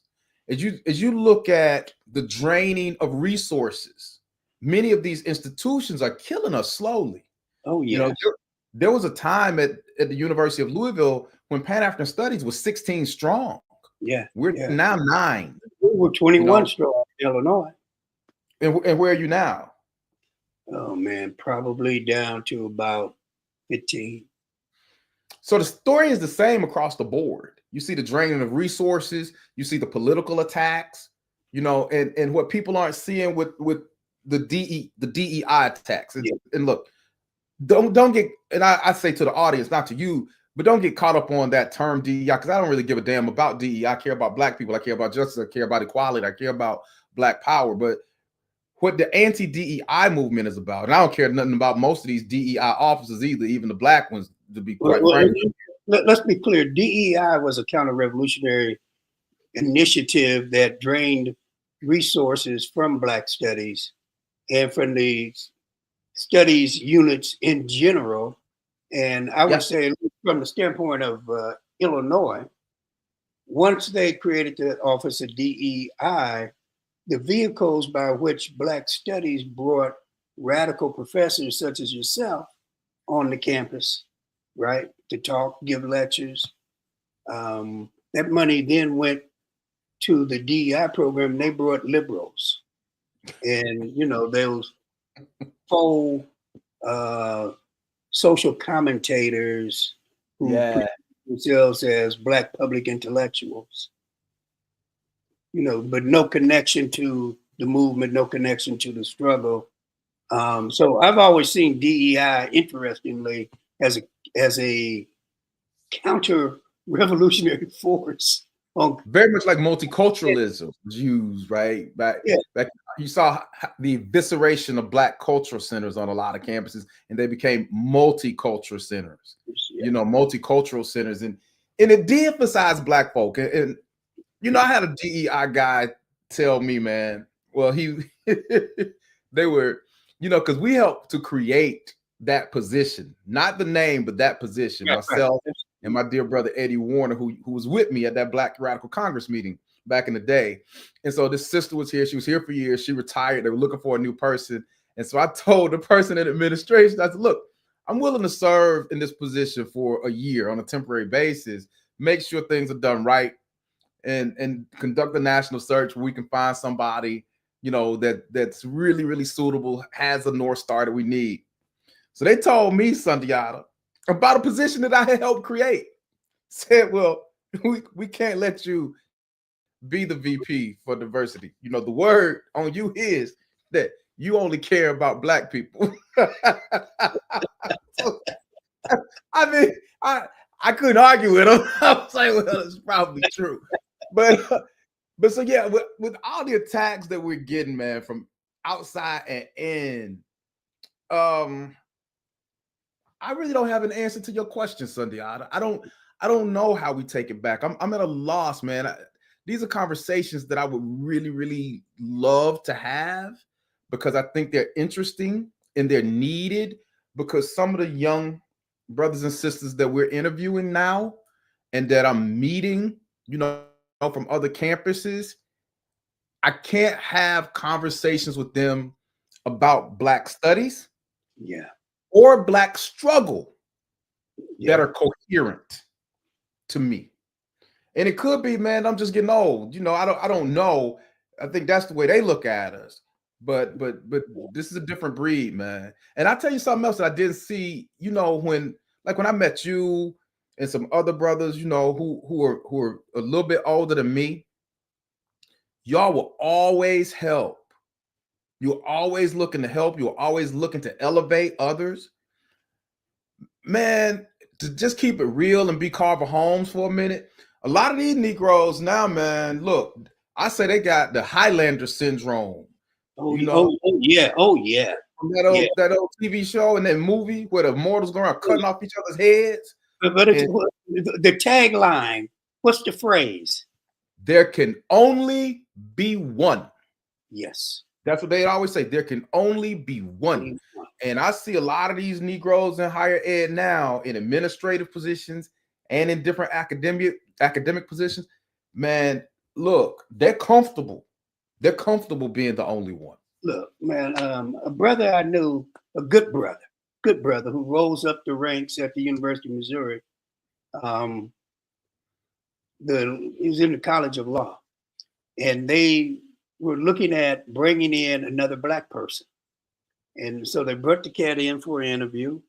Speaker 2: As you look at the draining of resources, many of these institutions are killing us slowly.
Speaker 1: oh,
Speaker 2: You know,
Speaker 1: yes.
Speaker 2: there was a time at the University of Louisville when Pan African Studies was 16 strong.
Speaker 1: Yeah.
Speaker 2: We're
Speaker 1: Yeah.
Speaker 2: now 9.
Speaker 1: We were
Speaker 2: You
Speaker 1: 21
Speaker 2: know,
Speaker 1: strong in Illinois.
Speaker 2: and where are you now?
Speaker 1: Oh, man. Probably down to about 15.
Speaker 2: So the story is the same across the board. You see the draining of resources, you see the political attacks, you know, and what people aren't seeing with the DEI attacks.
Speaker 1: Yeah.
Speaker 2: And look, don't get, and I say to the audience, not to you, but don't get caught up on that term DEI, because I don't really give a damn about DEI. I care about Black people, I care about justice, I care about equality, I care about Black power. But what the anti-DEI movement is about, and I don't care nothing about most of these DEI officers either, even the Black ones, to be
Speaker 1: Well,
Speaker 2: quite frank.
Speaker 1: let's be clear. DEI was a counter-revolutionary initiative that drained resources from Black studies and from the studies units in general. And I would
Speaker 2: Yeah.
Speaker 1: say, from the standpoint of Illinois, once they created the Office of DEI, the vehicles by which Black studies brought radical professors such as yourself on the campus, right, to talk, give lectures. That money then went to the DEI program. And they brought liberals, and those faux social commentators who
Speaker 2: Yeah.
Speaker 1: themselves as Black public intellectuals. But no connection to the movement, no connection to the struggle. So I've always seen DEI, interestingly, as a counter-revolutionary force.
Speaker 2: Very much like multiculturalism was used, right? Back you saw the evisceration of Black cultural centers on a lot of campuses, and they became multicultural centers.
Speaker 1: Yeah.
Speaker 2: Multicultural centers, and it de-emphasized Black folk. And I had a DEI guy tell me, man. Well, they were, because we helped to create that position, not the name, but that position. Myself and my dear brother Eddie Warner, who was with me at that Black Radical Congress meeting back in the day. And so this sister was here. She was here for years. She retired. They were looking for a new person. And so I told the person in administration, I said, look, I'm willing to serve in this position for a year on a temporary basis, make sure things are done right, and conduct a national search where we can find somebody, that's really, really suitable, has a North Star that we need. So they told me, Sundiata, about a position that I had helped create. Said, well, we can't let you be the VP for diversity. The word on you is that you only care about Black people. So, I mean, I couldn't argue with him. I was like, well, it's probably true. But so yeah, with all the attacks that we're getting, man, from outside and in, I really don't have an answer to your question, Sundiata. I don't know how we take it back. I'm at a loss, man. These are conversations that I would really, really love to have, because I think they're interesting and they're needed, because some of the young brothers and sisters that we're interviewing now and that I'm meeting, from other campuses, I can't have conversations with them about Black studies or Black struggle that are coherent to me. And it could be, man, I'm just getting old. I don't know. I think that's the way they look at us. But this is a different breed, man. And I'll tell you something else that I didn't see, when I met you and some other brothers, who are a little bit older than me. Y'all will always help. You're always looking to help. You're always looking to elevate others. Man, to just keep it real and be Carver Holmes for a minute, A lot of these Negroes now, man, look, I say they got the Highlander syndrome.
Speaker 1: Oh, yeah.
Speaker 2: From
Speaker 1: Yeah.
Speaker 2: that old TV show and that movie where the mortals go around cutting off each other's heads.
Speaker 1: But it's, the tagline, what's the phrase?
Speaker 2: There can only be one.
Speaker 1: Yes.
Speaker 2: That's what they always say. There can only be one. And I see a lot of these Negroes in higher ed now in administrative positions and in different academic positions. Man, look, they're comfortable. They're comfortable being the only one.
Speaker 1: Look, man, a brother I knew, a good brother who rose up the ranks at the University of Missouri. He was in the College of Law, and they were looking at bringing in another black person. And so they brought the cat in for an interview.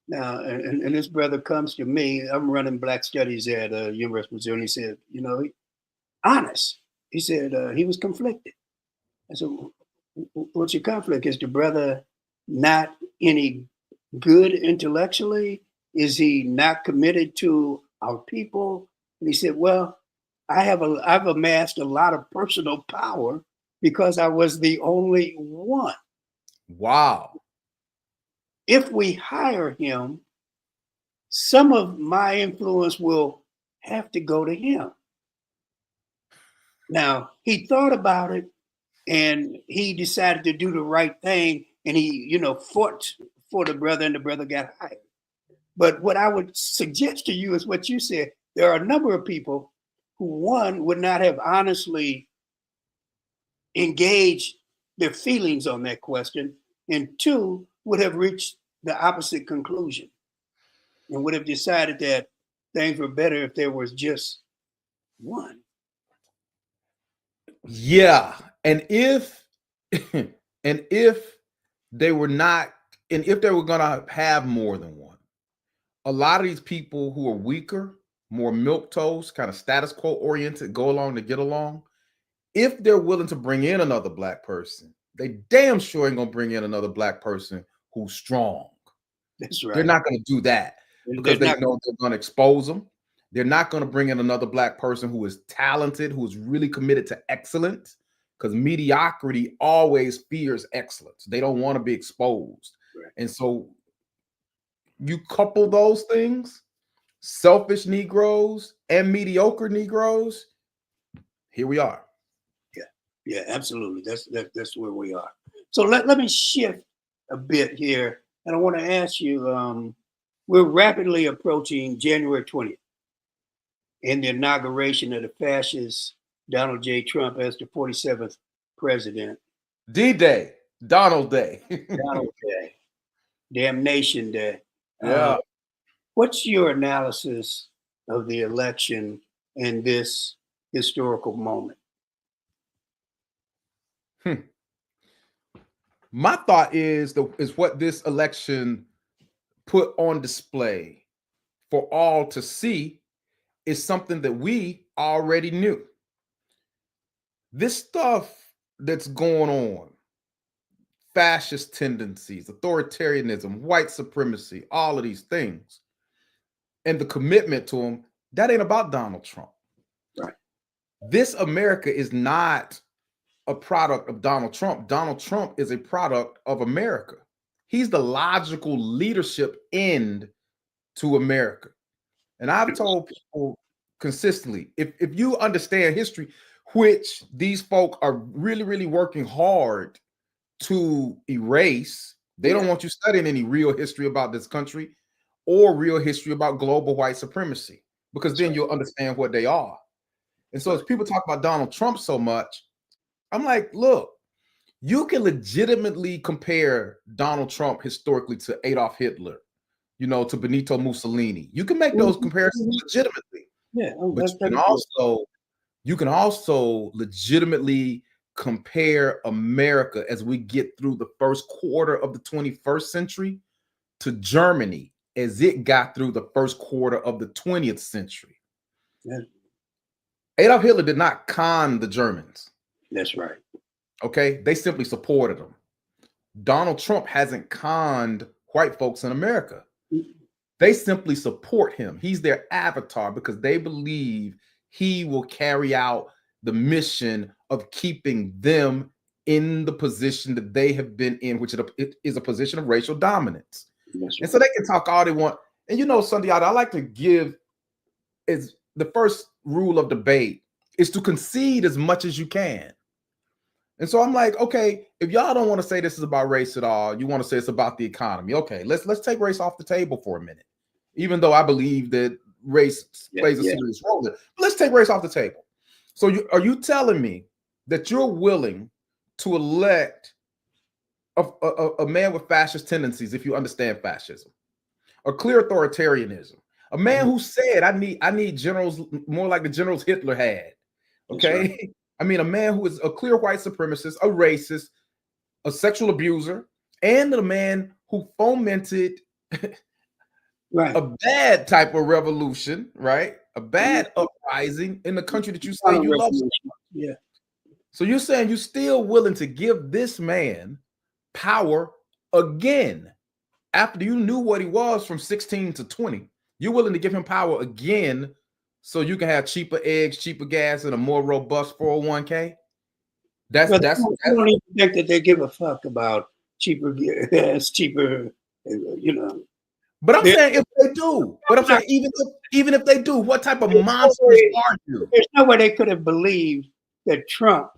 Speaker 1: Now, and this brother comes to me. I'm running Black Studies at University of Missouri. And he said, honest. He said he was conflicted. I said, what's your conflict? Is the brother not any good intellectually? Is he not committed to our people? And he said, well, I've amassed a lot of personal power because I was the only one.
Speaker 2: Wow.
Speaker 1: If we hire him, some of my influence will have to go to him. Now, he thought about it and he decided to do the right thing, and he, fought for the brother, and the brother got hired. But what I would suggest to you is what you said. There are a number of people who, one, would not have honestly engaged their feelings on that question, and two, would have reached the opposite conclusion and would have decided that things were better if there was just one.
Speaker 2: Yeah. And if they were not, and if they were going to have more than one, a lot of these people who are weaker, more milquetoast, kind of status quo oriented, go along to get along, if they're willing to bring in another black person, they damn sure ain't going to bring in another black person who's strong.
Speaker 1: That's right.
Speaker 2: They're not going to do that because they know they're going to expose them. They're not going to bring in another black person who is talented, who is really committed to excellence, because mediocrity always fears excellence. They don't want to be exposed. Right. And so you couple those things, selfish Negroes and mediocre Negroes, here we are.
Speaker 1: Yeah, absolutely. That's where we are. So let me shift a bit here. And I want to ask you, we're rapidly approaching January 20th and the inauguration of the fascist Donald J. Trump as the 47th president.
Speaker 2: D-Day, Donald Day.
Speaker 1: Donald Day. Damnation Day.
Speaker 2: Yeah.
Speaker 1: What's your analysis of the election and this historical moment?
Speaker 2: My thought is what this election put on display for all to see is something that we already knew. This stuff that's going on, fascist tendencies, authoritarianism, white supremacy, all of these things, and the commitment to them, that ain't about Donald Trump.
Speaker 1: Right.
Speaker 2: This America is not a product of Donald Trump. Donald Trump is a product of America. He's the logical leadership end to America. And I've told people consistently, if you understand history, which these folk are really, really working hard to erase, they don't want you studying any real history about this country or real history about global white supremacy, because then you'll understand what they are. And so as people talk about Donald Trump so much, I'm like, look, you can legitimately compare Donald Trump historically to Adolf Hitler, to Benito Mussolini. You can make those comparisons legitimately.
Speaker 1: Yeah,
Speaker 2: but you can also legitimately compare America as we get through the first quarter of the 21st century to Germany as it got through the first quarter of the 20th century.
Speaker 1: Yeah.
Speaker 2: Adolf Hitler did not con the Germans.
Speaker 1: That's right.
Speaker 2: Okay, they simply supported him. Donald Trump hasn't conned white folks in America. They simply support him. He's their avatar because they believe he will carry out the mission of keeping them in the position that they have been in, which it is a position of racial dominance.
Speaker 1: Yes,
Speaker 2: and so they can talk all they want. And Sundiata, I like to give is the first rule of debate is to concede as much as you can. And so I'm like, okay, if y'all don't want to say this is about race at all, you want to say it's about the economy. Okay, let's take race off the table for a minute. Even though I believe that race plays a serious role in it. But let's take race off the table. So are you telling me that you're willing to elect a man with fascist tendencies, if you understand fascism, a clear authoritarianism, a man who said, I need generals more like the generals Hitler had. Okay. Right. I mean, a man who is a clear white supremacist, a racist, a sexual abuser, and a man who fomented
Speaker 1: right.
Speaker 2: a bad type of revolution, right? A bad uprising in the country that you say you love.
Speaker 1: Yeah.
Speaker 2: So you're saying you're still willing to give this man power again after you knew what he was from 16 to 20. You're willing to give him power again so you can have cheaper eggs, cheaper gas, and a more robust 401k? I
Speaker 1: don't even think that they give a fuck about cheaper gas, cheaper,
Speaker 2: But I'm saying if they do, even if they do, what type of monsters are you?
Speaker 1: There's no way they could have believed that Trump,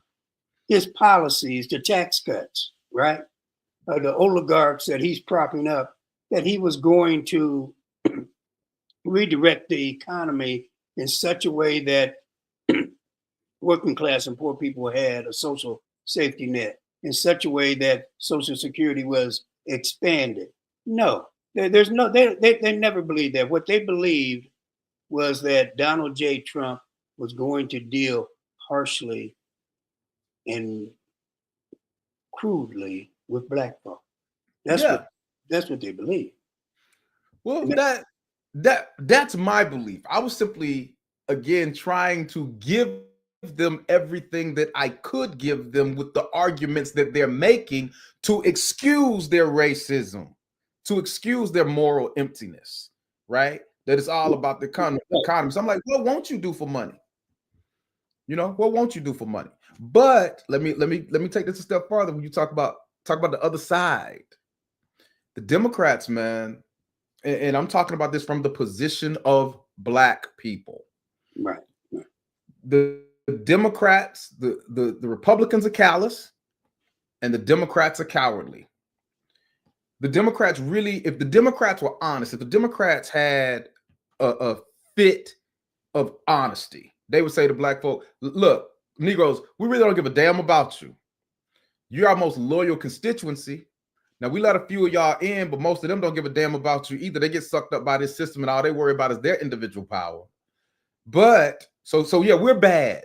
Speaker 1: his policies, the tax cuts, right? The oligarchs that he's propping up, that he was going to redirect the economy in such a way that working class and poor people had a social safety net, in such a way that Social Security was expanded. No, they never believed that. What they believed was that Donald J. Trump was going to deal harshly and crudely with black folk. That's what they believe.
Speaker 2: Well, that's my belief. I was simply again trying to give them everything that I could give them with the arguments that they're making to excuse their racism, to excuse their moral emptiness, right? That it's all about the economy. So I'm like, what won't you do for money? What won't you do for money? But let me take this a step further. When you talk about the other side, the Democrats, man, and I'm talking about this from the position of black people.
Speaker 1: Right.
Speaker 2: The Democrats, the Republicans are callous, and the Democrats are cowardly. The Democrats really, if the Democrats were honest, if the Democrats had a fit of honesty, they would say to black folk, look, Negroes, we really don't give a damn about you. You're our most loyal constituency. Now, we let a few of y'all in, but most of them don't give a damn about you either. They get sucked up by this system, and all they worry about is their individual power. But, so yeah, we're bad.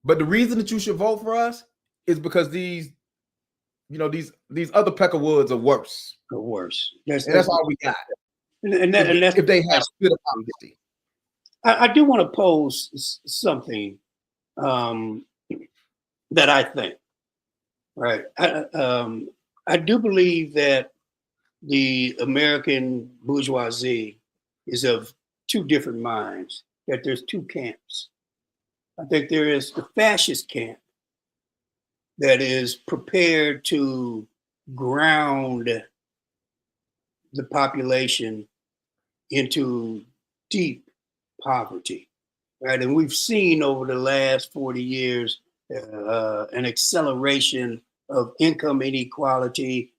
Speaker 2: But the reason that you should vote for us is because these other Peckerwoods are worse. That's all we got.
Speaker 1: And that's
Speaker 2: if they have good honesty.
Speaker 1: I do want to pose something that I think, right? I do believe that the American bourgeoisie is of two different minds, that there's two camps. I think there is the fascist camp that is prepared to ground the population into deep poverty, right? And we've seen over the last 40 years an acceleration of income inequality,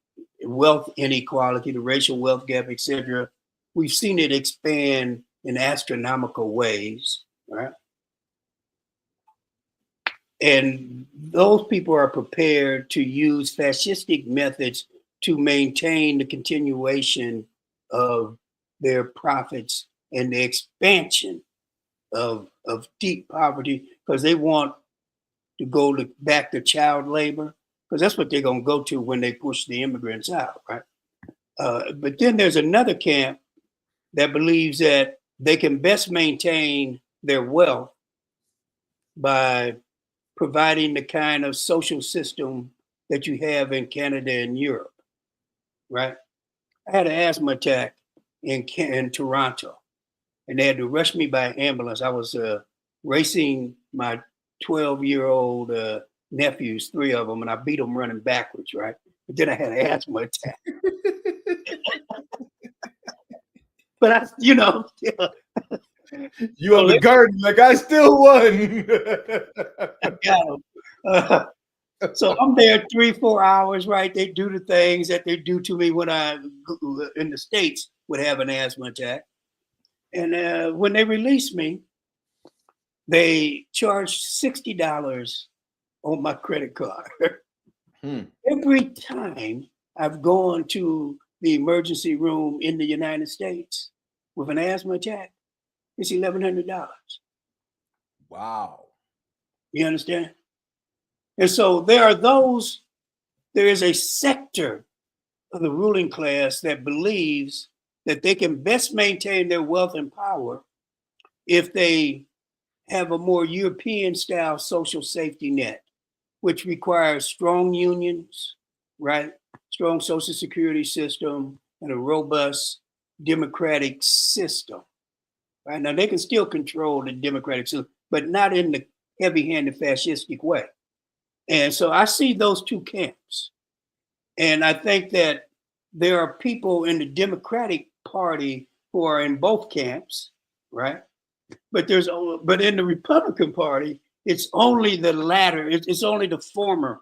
Speaker 1: wealth inequality, the racial wealth gap, etc. We've seen it expand in astronomical ways, right? And those people are prepared to use fascistic methods to maintain the continuation of their profits and the expansion of deep poverty, because they want to go back to child labor, because that's what they're going to go to when they push the immigrants out, right? But then there's another camp that believes that they can best maintain their wealth by providing the kind of social system that you have in Canada and Europe, right? I had an asthma attack in Toronto, and they had to rush me by ambulance. I was racing my 12-year-old nephews, 3 of them, and I beat them running backwards, right? But then I had an asthma attack. But I,
Speaker 2: you on the garden, like I still won.
Speaker 1: I got them. So I'm there 3-4 hours, right? They do the things that they do to me when I in the States would have an asthma attack. And when they released me, they charged $60 on my credit card. Every time I've gone to the emergency room in the United States with an asthma attack, it's $1,100.
Speaker 2: Wow.
Speaker 1: You understand? And so there is a sector of the ruling class that believes that they can best maintain their wealth and power if they have a more European style social safety net, which requires strong unions, right? Strong social security system and a robust democratic system, right? Now they can still control the democratic system, but not in the heavy-handed fascistic way. And so I see those two camps. And I think that there are people in the Democratic Party who are in both camps, right? But in the Republican Party, it's only the latter. It's only the former.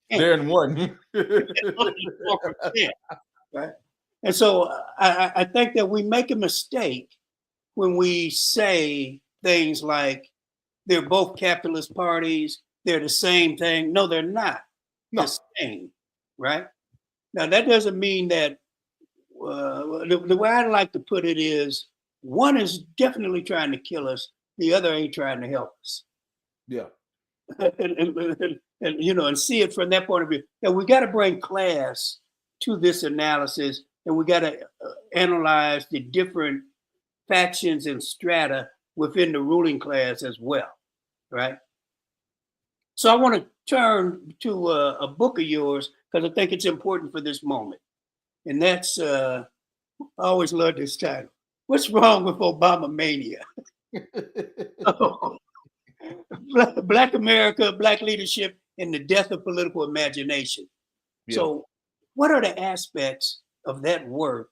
Speaker 2: They're in one.
Speaker 1: Right? And so I think that we make a mistake when we say things like they're both capitalist parties, they're the same thing. No, they're not the same, right? Now, that doesn't mean that the way I like to put it is one is definitely trying to kill us, the other ain't trying to help us.
Speaker 2: Yeah.
Speaker 1: and see it from that point of view. Now, we got to bring class to this analysis, and we got to analyze the different factions and strata within the ruling class as well, right? So I want to turn to a book of yours because I think it's important for this moment. And that's, I always love this title. What's wrong with Obama mania? Black America, Black leadership, and the death of political imagination. Yeah. So what are the aspects of that work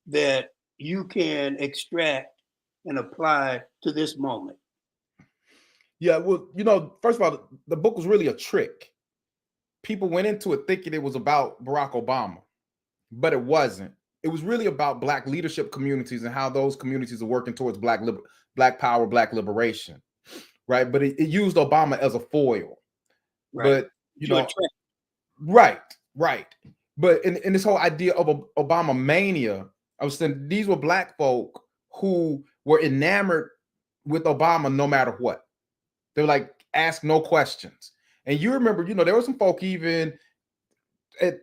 Speaker 1: that you can extract and apply to this moment?
Speaker 2: Yeah, well, first of all, the book was really a trick. People went into it thinking it was about Barack Obama, but it wasn't. It was really about Black leadership communities and how those communities are working towards Black power, Black liberation, right? But it used Obama as a foil.
Speaker 1: Right.
Speaker 2: But, right. But in this whole idea of Obama mania, I was saying these were Black folk who were enamored with Obama no matter what. They were like, ask no questions. And you remember, there were some folk even at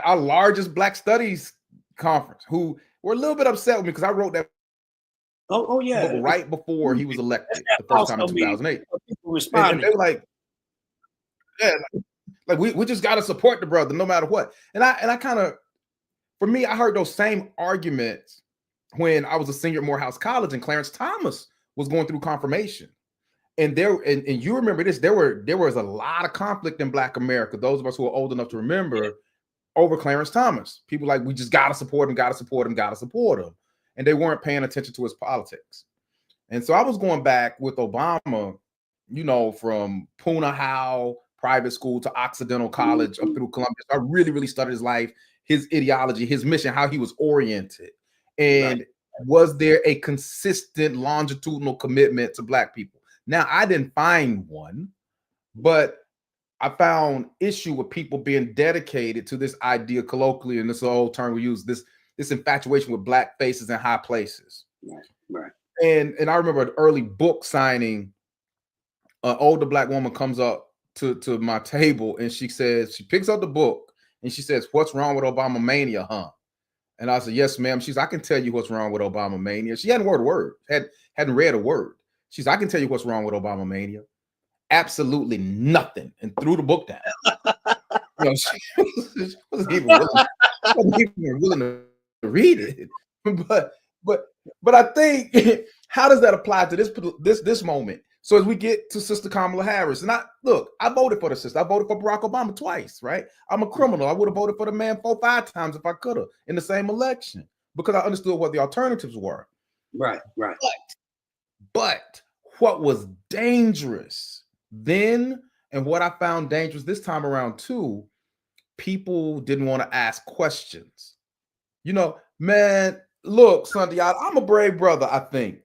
Speaker 2: our largest Black Studies conference who were a little bit upset with me because I wrote that
Speaker 1: book
Speaker 2: right before he was elected the first time in 2008.
Speaker 1: People responded.
Speaker 2: And they were like, yeah, like we just got to support the brother no matter what. And I kind of, for me, I heard those same arguments when I was a senior at Morehouse College and Clarence Thomas was going through confirmation. And you remember this, there was a lot of conflict in Black America, those of us who are old enough to remember, over Clarence Thomas. People like, we just got to support him. And they weren't paying attention to his politics. And so I was going back with Obama, from Punahou private school to Occidental College up through Columbia. I really, really studied his life, his ideology, his mission, how he was oriented. And was there a consistent longitudinal commitment to Black people? Now, I didn't find one, but I found issue with people being dedicated to this idea colloquially, and this old term we use, this infatuation with Black faces in high places.
Speaker 1: Right.
Speaker 2: And I remember an early book signing, an older Black woman comes up to my table and she picks up the book and she says, "What's wrong with Obama mania, huh?" And I said, "Yes, ma'am." She's, "I can tell you what's wrong with Obama mania." She hadn't hadn't read a word. She's, "I can tell you what's wrong with Obama mania. Absolutely nothing," and threw the book down. She wasn't even willing to read it. But I think, how does that apply to this moment? So as we get to Sister Kamala Harris, and I voted for the sister. I voted for Barack Obama twice, right? I'm a criminal. I would have voted for the man 4 or 5 times if I could have in the same election because I understood what the alternatives were.
Speaker 1: Right.
Speaker 2: But what was dangerous then and what I found dangerous this time around too, people didn't want to ask questions. You know, man, look, Sundiata, I'm a brave brother, I think.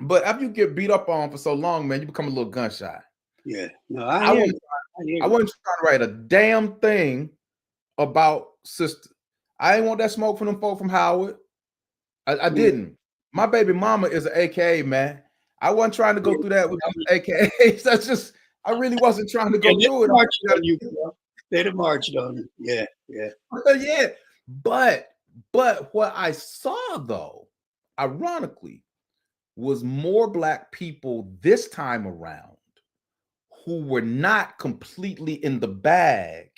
Speaker 2: But after you get beat up on for so long, man, you become a little gun shy.
Speaker 1: Yeah. No,
Speaker 2: I wasn't trying to write a damn thing about sister. I ain't want that smoke from them folk from Howard. I didn't. My baby mama is an AKA, man. I wasn't trying to go through that with AKAs. That's just, I really wasn't trying to go through it.
Speaker 1: They'd have marched on you. Yeah.
Speaker 2: Yeah. But what I saw though, ironically, was more Black people this time around who were not completely in the bag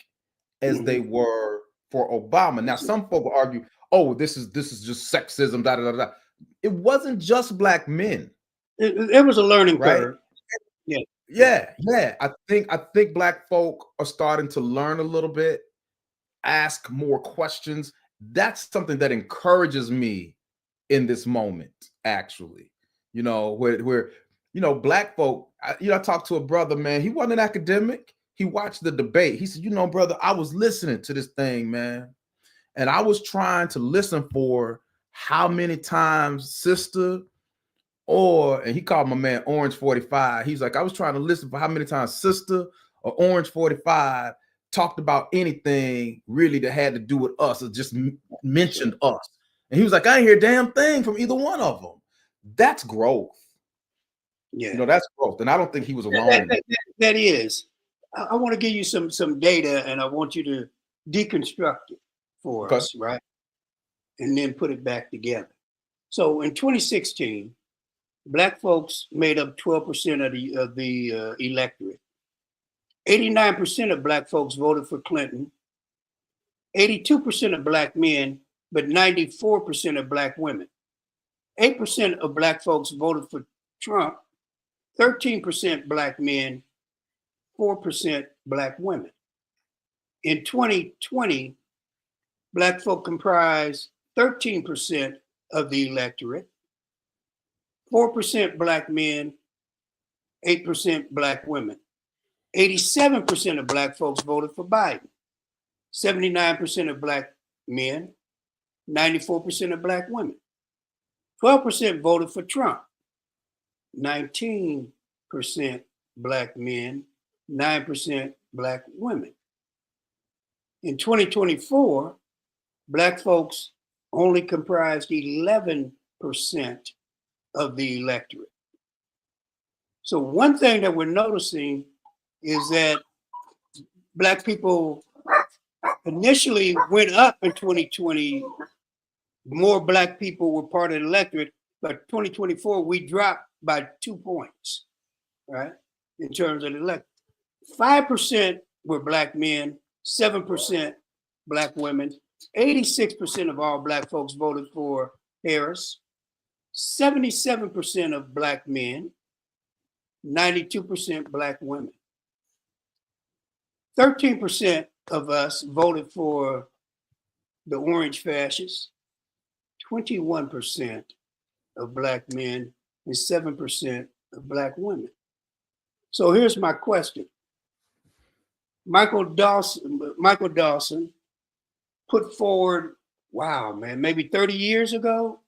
Speaker 2: as they were for Obama. Now, some folk argue, oh, this is just sexism, da da da da. It wasn't just Black men.
Speaker 1: It was a learning curve.
Speaker 2: Yeah. I think Black folk are starting to learn a little bit, ask more questions. That's something that encourages me in this moment, actually. You know, where Black folk, I talked to a brother, man, he wasn't an academic. He watched the debate. He said, brother, I was listening to this thing, man. And I was trying to listen for how many times sister and he called my man Orange 45. He's like, I was trying to listen for how many times sister or Orange 45 talked about anything really that had to do with us or just mentioned us. And he was like, I ain't hear a damn thing from either one of them. That's growth.
Speaker 1: Yeah.
Speaker 2: That's growth. And I don't think he was alone.
Speaker 1: That is. I want to give you some data and I want you to deconstruct it for us, right? And then put it back together. So in 2016, Black folks made up 12% of the electorate. 89% of Black folks voted for Clinton. 82% of Black men, but 94% of Black women. 8% of Black folks voted for Trump. 13% Black men, 4% Black women. In 2020, Black folk comprised 13% of the electorate, 4% Black men, 8% Black women. 87% of Black folks voted for Biden, 79% of Black men, 94% of Black women. 12% voted for Trump, 19% Black men, 9% Black women. In 2024, Black folks only comprised 11% of the electorate. So one thing that we're noticing is that Black people initially went up in 2020. More Black people were part of the electorate, but 2024, we dropped by 2 points, right? In terms of the electorate. 5% were Black men, 7% Black women. 86% of all Black folks voted for Harris. 77% of Black men, 92% Black women. 13% of us voted for the orange fascists. 21% of Black men and 7% of Black women. So here's my question. Michael Dawson put forward, maybe 30 years ago,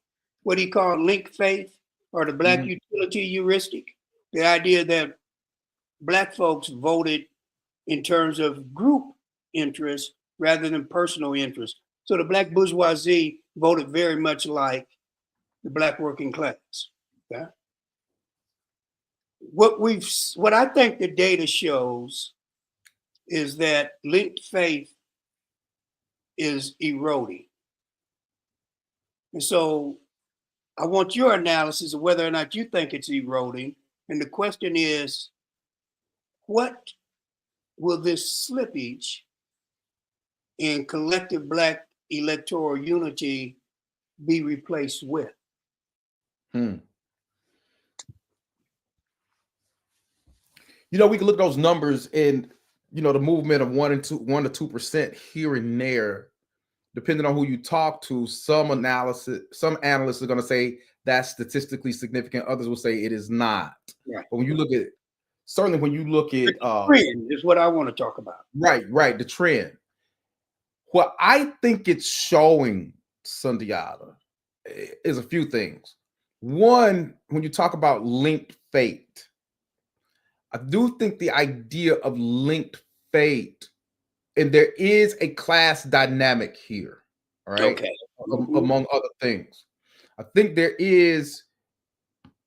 Speaker 1: what he called linked faith or the Black utility heuristic. The idea that Black folks voted in terms of group interest rather than personal interest. So the Black bourgeoisie voted very much like the Black working class. Okay? What I think the data shows is that linked faith is eroding. And so I want your analysis of whether or not you think it's eroding. And the question is, what will this slippage in collective Black electoral unity be replaced with?
Speaker 2: we can look at those numbers and the movement of 1 to 2% here and there, depending on who you talk to. Some analysts are going to say that's statistically significant. Others will say it is not.
Speaker 1: Right.
Speaker 2: But when you look at
Speaker 1: the trend is what I want to talk about.
Speaker 2: Right, the trend. What I think it's showing, Sundiata, is a few things. One, when you talk about linked fate, I do think the idea of linked fate, and there is a class dynamic here, all right?
Speaker 1: Okay.
Speaker 2: Among other things. I think there is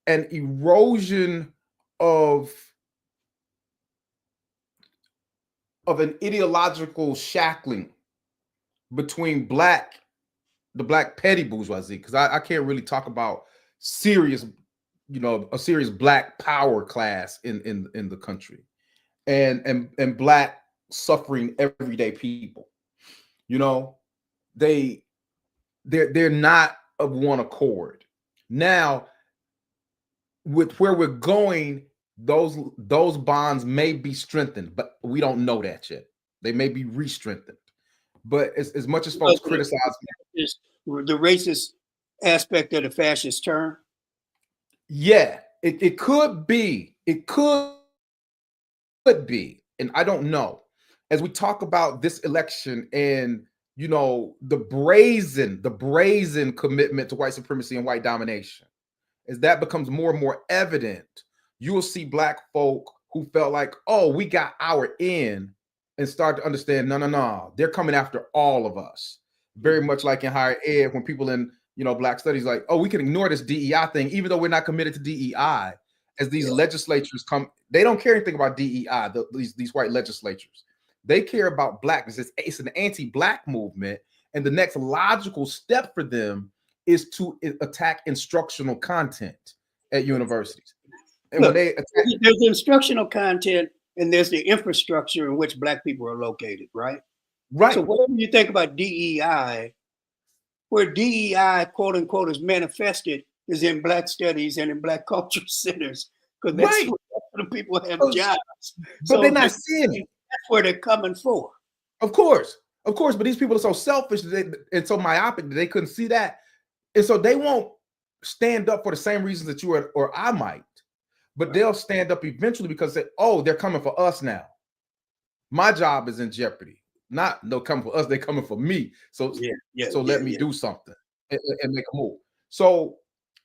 Speaker 2: an erosion of an ideological shackling between the black petty bourgeoisie, because I can't really talk about serious, a serious black power class in the country, and black suffering everyday people. They're not of one accord. Now, with where we're going, those bonds may be strengthened, but we don't know that yet. They may be re-strengthened. But as much as folks criticize
Speaker 1: the racist aspect of the fascist term,
Speaker 2: yeah, it could be. It could be, and I don't know. As we talk about this election and the brazen commitment to white supremacy and white domination, as that becomes more and more evident, you will see black folk who felt like, oh, we got our in, and start to understand, no, they're coming after all of us. Very much like in higher ed, when people in black studies like, oh, we can ignore this DEI thing, even though we're not committed to DEI. As these legislatures come, they don't care anything about DEI. These white legislatures, they care about blackness. It's an anti-black movement, and the next logical step for them is to attack instructional content at universities. And
Speaker 1: look, there's instructional content, and there's the infrastructure in which black people are located, right?
Speaker 2: Right.
Speaker 1: So whatever you think about DEI, where DEI, quote unquote, is manifested is in black studies and in black culture centers, because that's where the people have jobs.
Speaker 2: But so they're not seeing it.
Speaker 1: That's where they're coming for.
Speaker 2: Of course. But these people are so selfish and so myopic that they couldn't see that. And so they won't stand up for the same reasons that you or I might, but they'll stand up eventually because they're coming for us now. My job is in jeopardy. Not they'll come for us, they're coming for me. So let me do something and make a move. So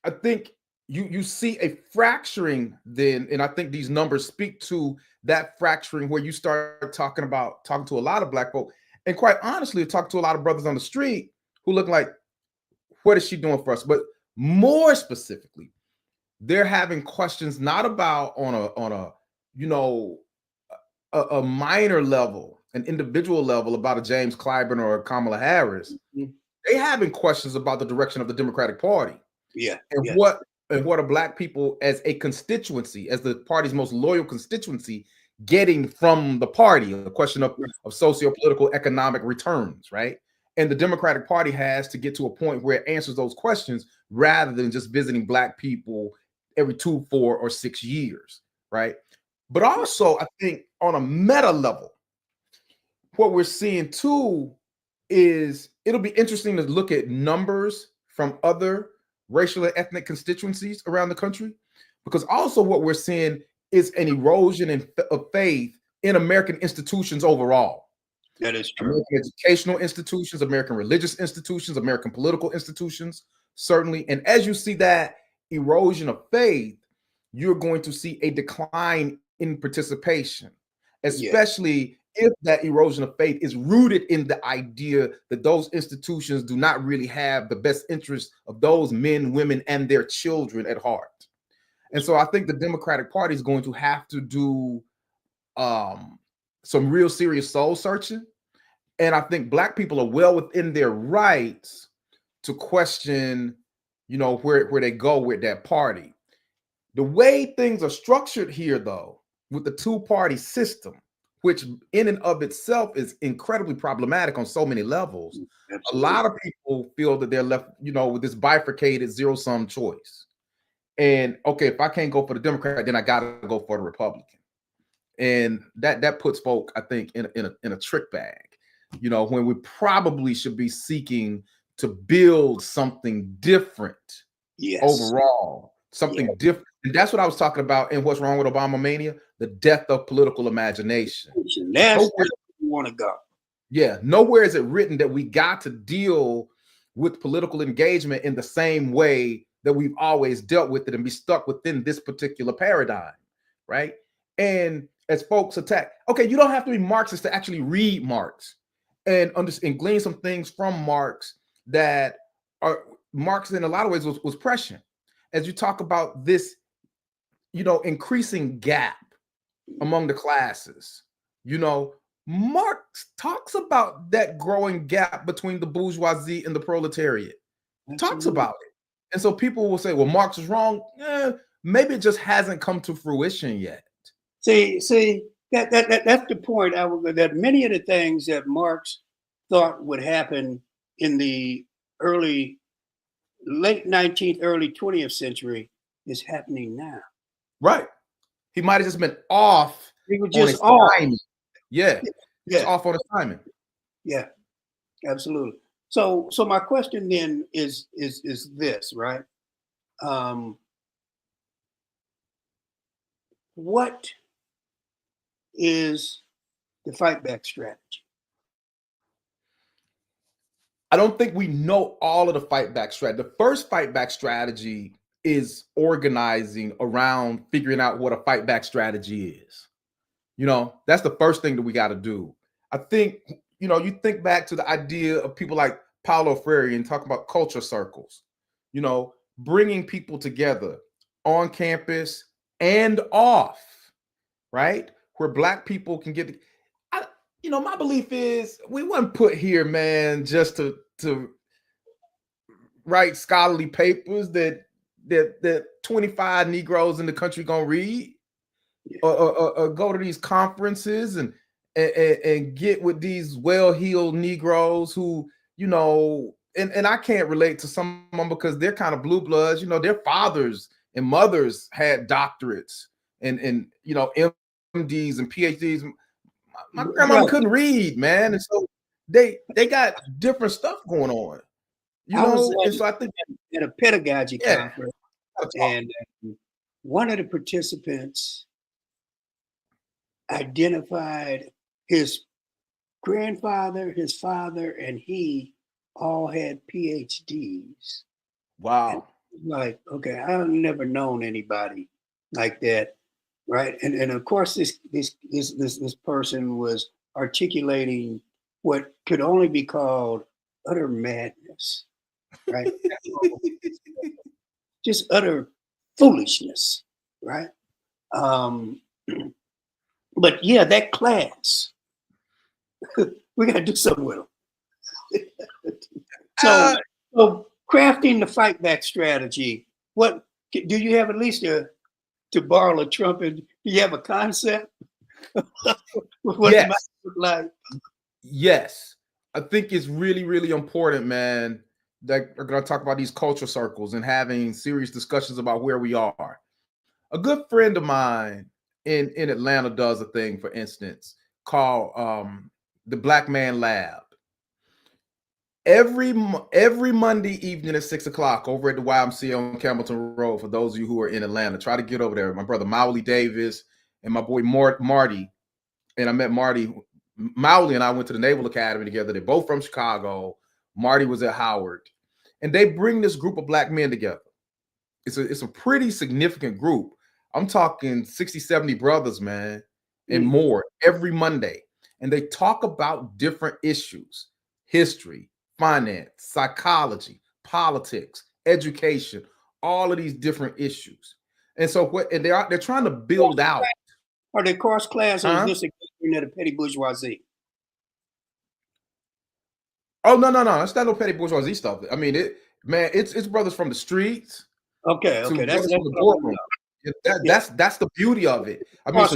Speaker 2: I think you see a fracturing then, and I think these numbers speak to that fracturing where you start talking to a lot of black folk, and quite honestly, talk to a lot of brothers on the street who look like, what is she doing for us? But more specifically, they're having questions not about on a minor level, an individual level about a James Clyburn or a Kamala Harris. Mm-hmm. They having questions about the direction of the Democratic Party. And what are black people as a constituency, as the party's most loyal constituency, getting from the party? A question of socio-political economic returns, right? And the Democratic Party has to get to a point where it answers those questions rather than just visiting black people every 2, 4, or 6 years, right? But also, I think on a meta level, what we're seeing too is it'll be interesting to look at numbers from other racial and ethnic constituencies around the country, because also what we're seeing is an erosion of faith in American institutions overall.
Speaker 1: That is true.
Speaker 2: American educational institutions, American religious institutions, American political institutions, certainly. And as you see that erosion of faith, you're going to see a decline in participation, especially if that erosion of faith is rooted in the idea that those institutions do not really have the best interest of those men, women, and their children at heart. And so I think the Democratic Party is going to have to do some real serious soul searching. And I think black people are well within their rights to question, where they go with that party. The way things are structured here, though, with the two-party system, which in and of itself is incredibly problematic on so many levels. Absolutely. A lot of people feel that they're left, with this bifurcated zero-sum choice. And okay, if I can't go for the Democrat, then I got to go for the Republican. and that puts folk, I think, in a trick bag, when we probably should be seeking to build something different.
Speaker 1: Yes.
Speaker 2: Overall, something different. And that's what I was talking about in What's Wrong with Obama Mania, the death of political imagination.
Speaker 1: That's where we want to go.
Speaker 2: Yeah, nowhere is it written that we got to deal with political engagement in the same way that we've always dealt with it and be stuck within this particular paradigm, right? And as folks attack, okay, you don't have to be Marxist to actually read Marx and glean some things from Marx that are Marx in a lot of ways was prescient. As you talk about this, increasing gap among the classes, Marx talks about that growing gap between the bourgeoisie and the proletariat. Talks about it. And so people will say, well, Marx is wrong. Maybe it just hasn't come to fruition yet.
Speaker 1: See, that's the point. That many of the things that Marx thought would happen in the late 19th, early 20th century is happening now.
Speaker 2: Right. He might have just been off.
Speaker 1: He was just off. Timing.
Speaker 2: Yeah. Just off on his timing.
Speaker 1: Yeah, absolutely. So my question then is this, right? What is the fight back strategy?
Speaker 2: I don't think we know all of the fight back strategy. The first fight back strategy is organizing around figuring out what a fight back strategy is. That's the first thing that we got to do. I think, you think back to the idea of people like Paulo Freire and talking about culture circles, bringing people together on campus and off, right? Where Black people can get, my belief is we weren't put here, man, just to write scholarly papers that 25 Negroes in the country gonna read, or go to these conferences and get with these well-heeled Negroes who, and I can't relate to some of them because they're kind of blue bloods, their fathers and mothers had doctorates and MDs and PhDs. My grandma couldn't read, man, and so they got different stuff going on, and so I think
Speaker 1: at a pedagogy conference, and one of the participants identified his grandfather, his father, and he all had PhDs.
Speaker 2: Wow.
Speaker 1: And like, okay, I've never known anybody like that. Right. And of course this person was articulating what could only be called utter madness. Right. Just utter foolishness. Right. But yeah, that class, we got to do something with them. So crafting the fight back strategy, what do you have at least to borrow a trumpet? Do you have a concept? What it might look like?
Speaker 2: Yes. I think it's really, really important, man, that we're going to talk about these culture circles and having serious discussions about where we are. A good friend of mine in Atlanta does a thing, for instance, called the Black Man Lab. Every Monday evening at 6:00 over at the YMCA on Campbellton Road. For those of you who are in Atlanta, try to get over there. My brother Mauli Davis and my boy Marty, and I met Marty. Mauli and I went to the Naval Academy together. They're both from Chicago. Marty was at Howard, and they bring this group of Black men together. It's a pretty significant group. I'm talking 60, 70 brothers, man, and more every Monday, and they talk about different issues: history, finance, psychology, politics, education, all of these different issues. And so they're trying to build out.
Speaker 1: Are they cross class or is this a the petty bourgeoisie?
Speaker 2: Oh no, it's not no petty bourgeoisie stuff. I mean, it's brothers from the streets.
Speaker 1: Okay. That's
Speaker 2: the boardroom. That's the beauty of it. I mean, so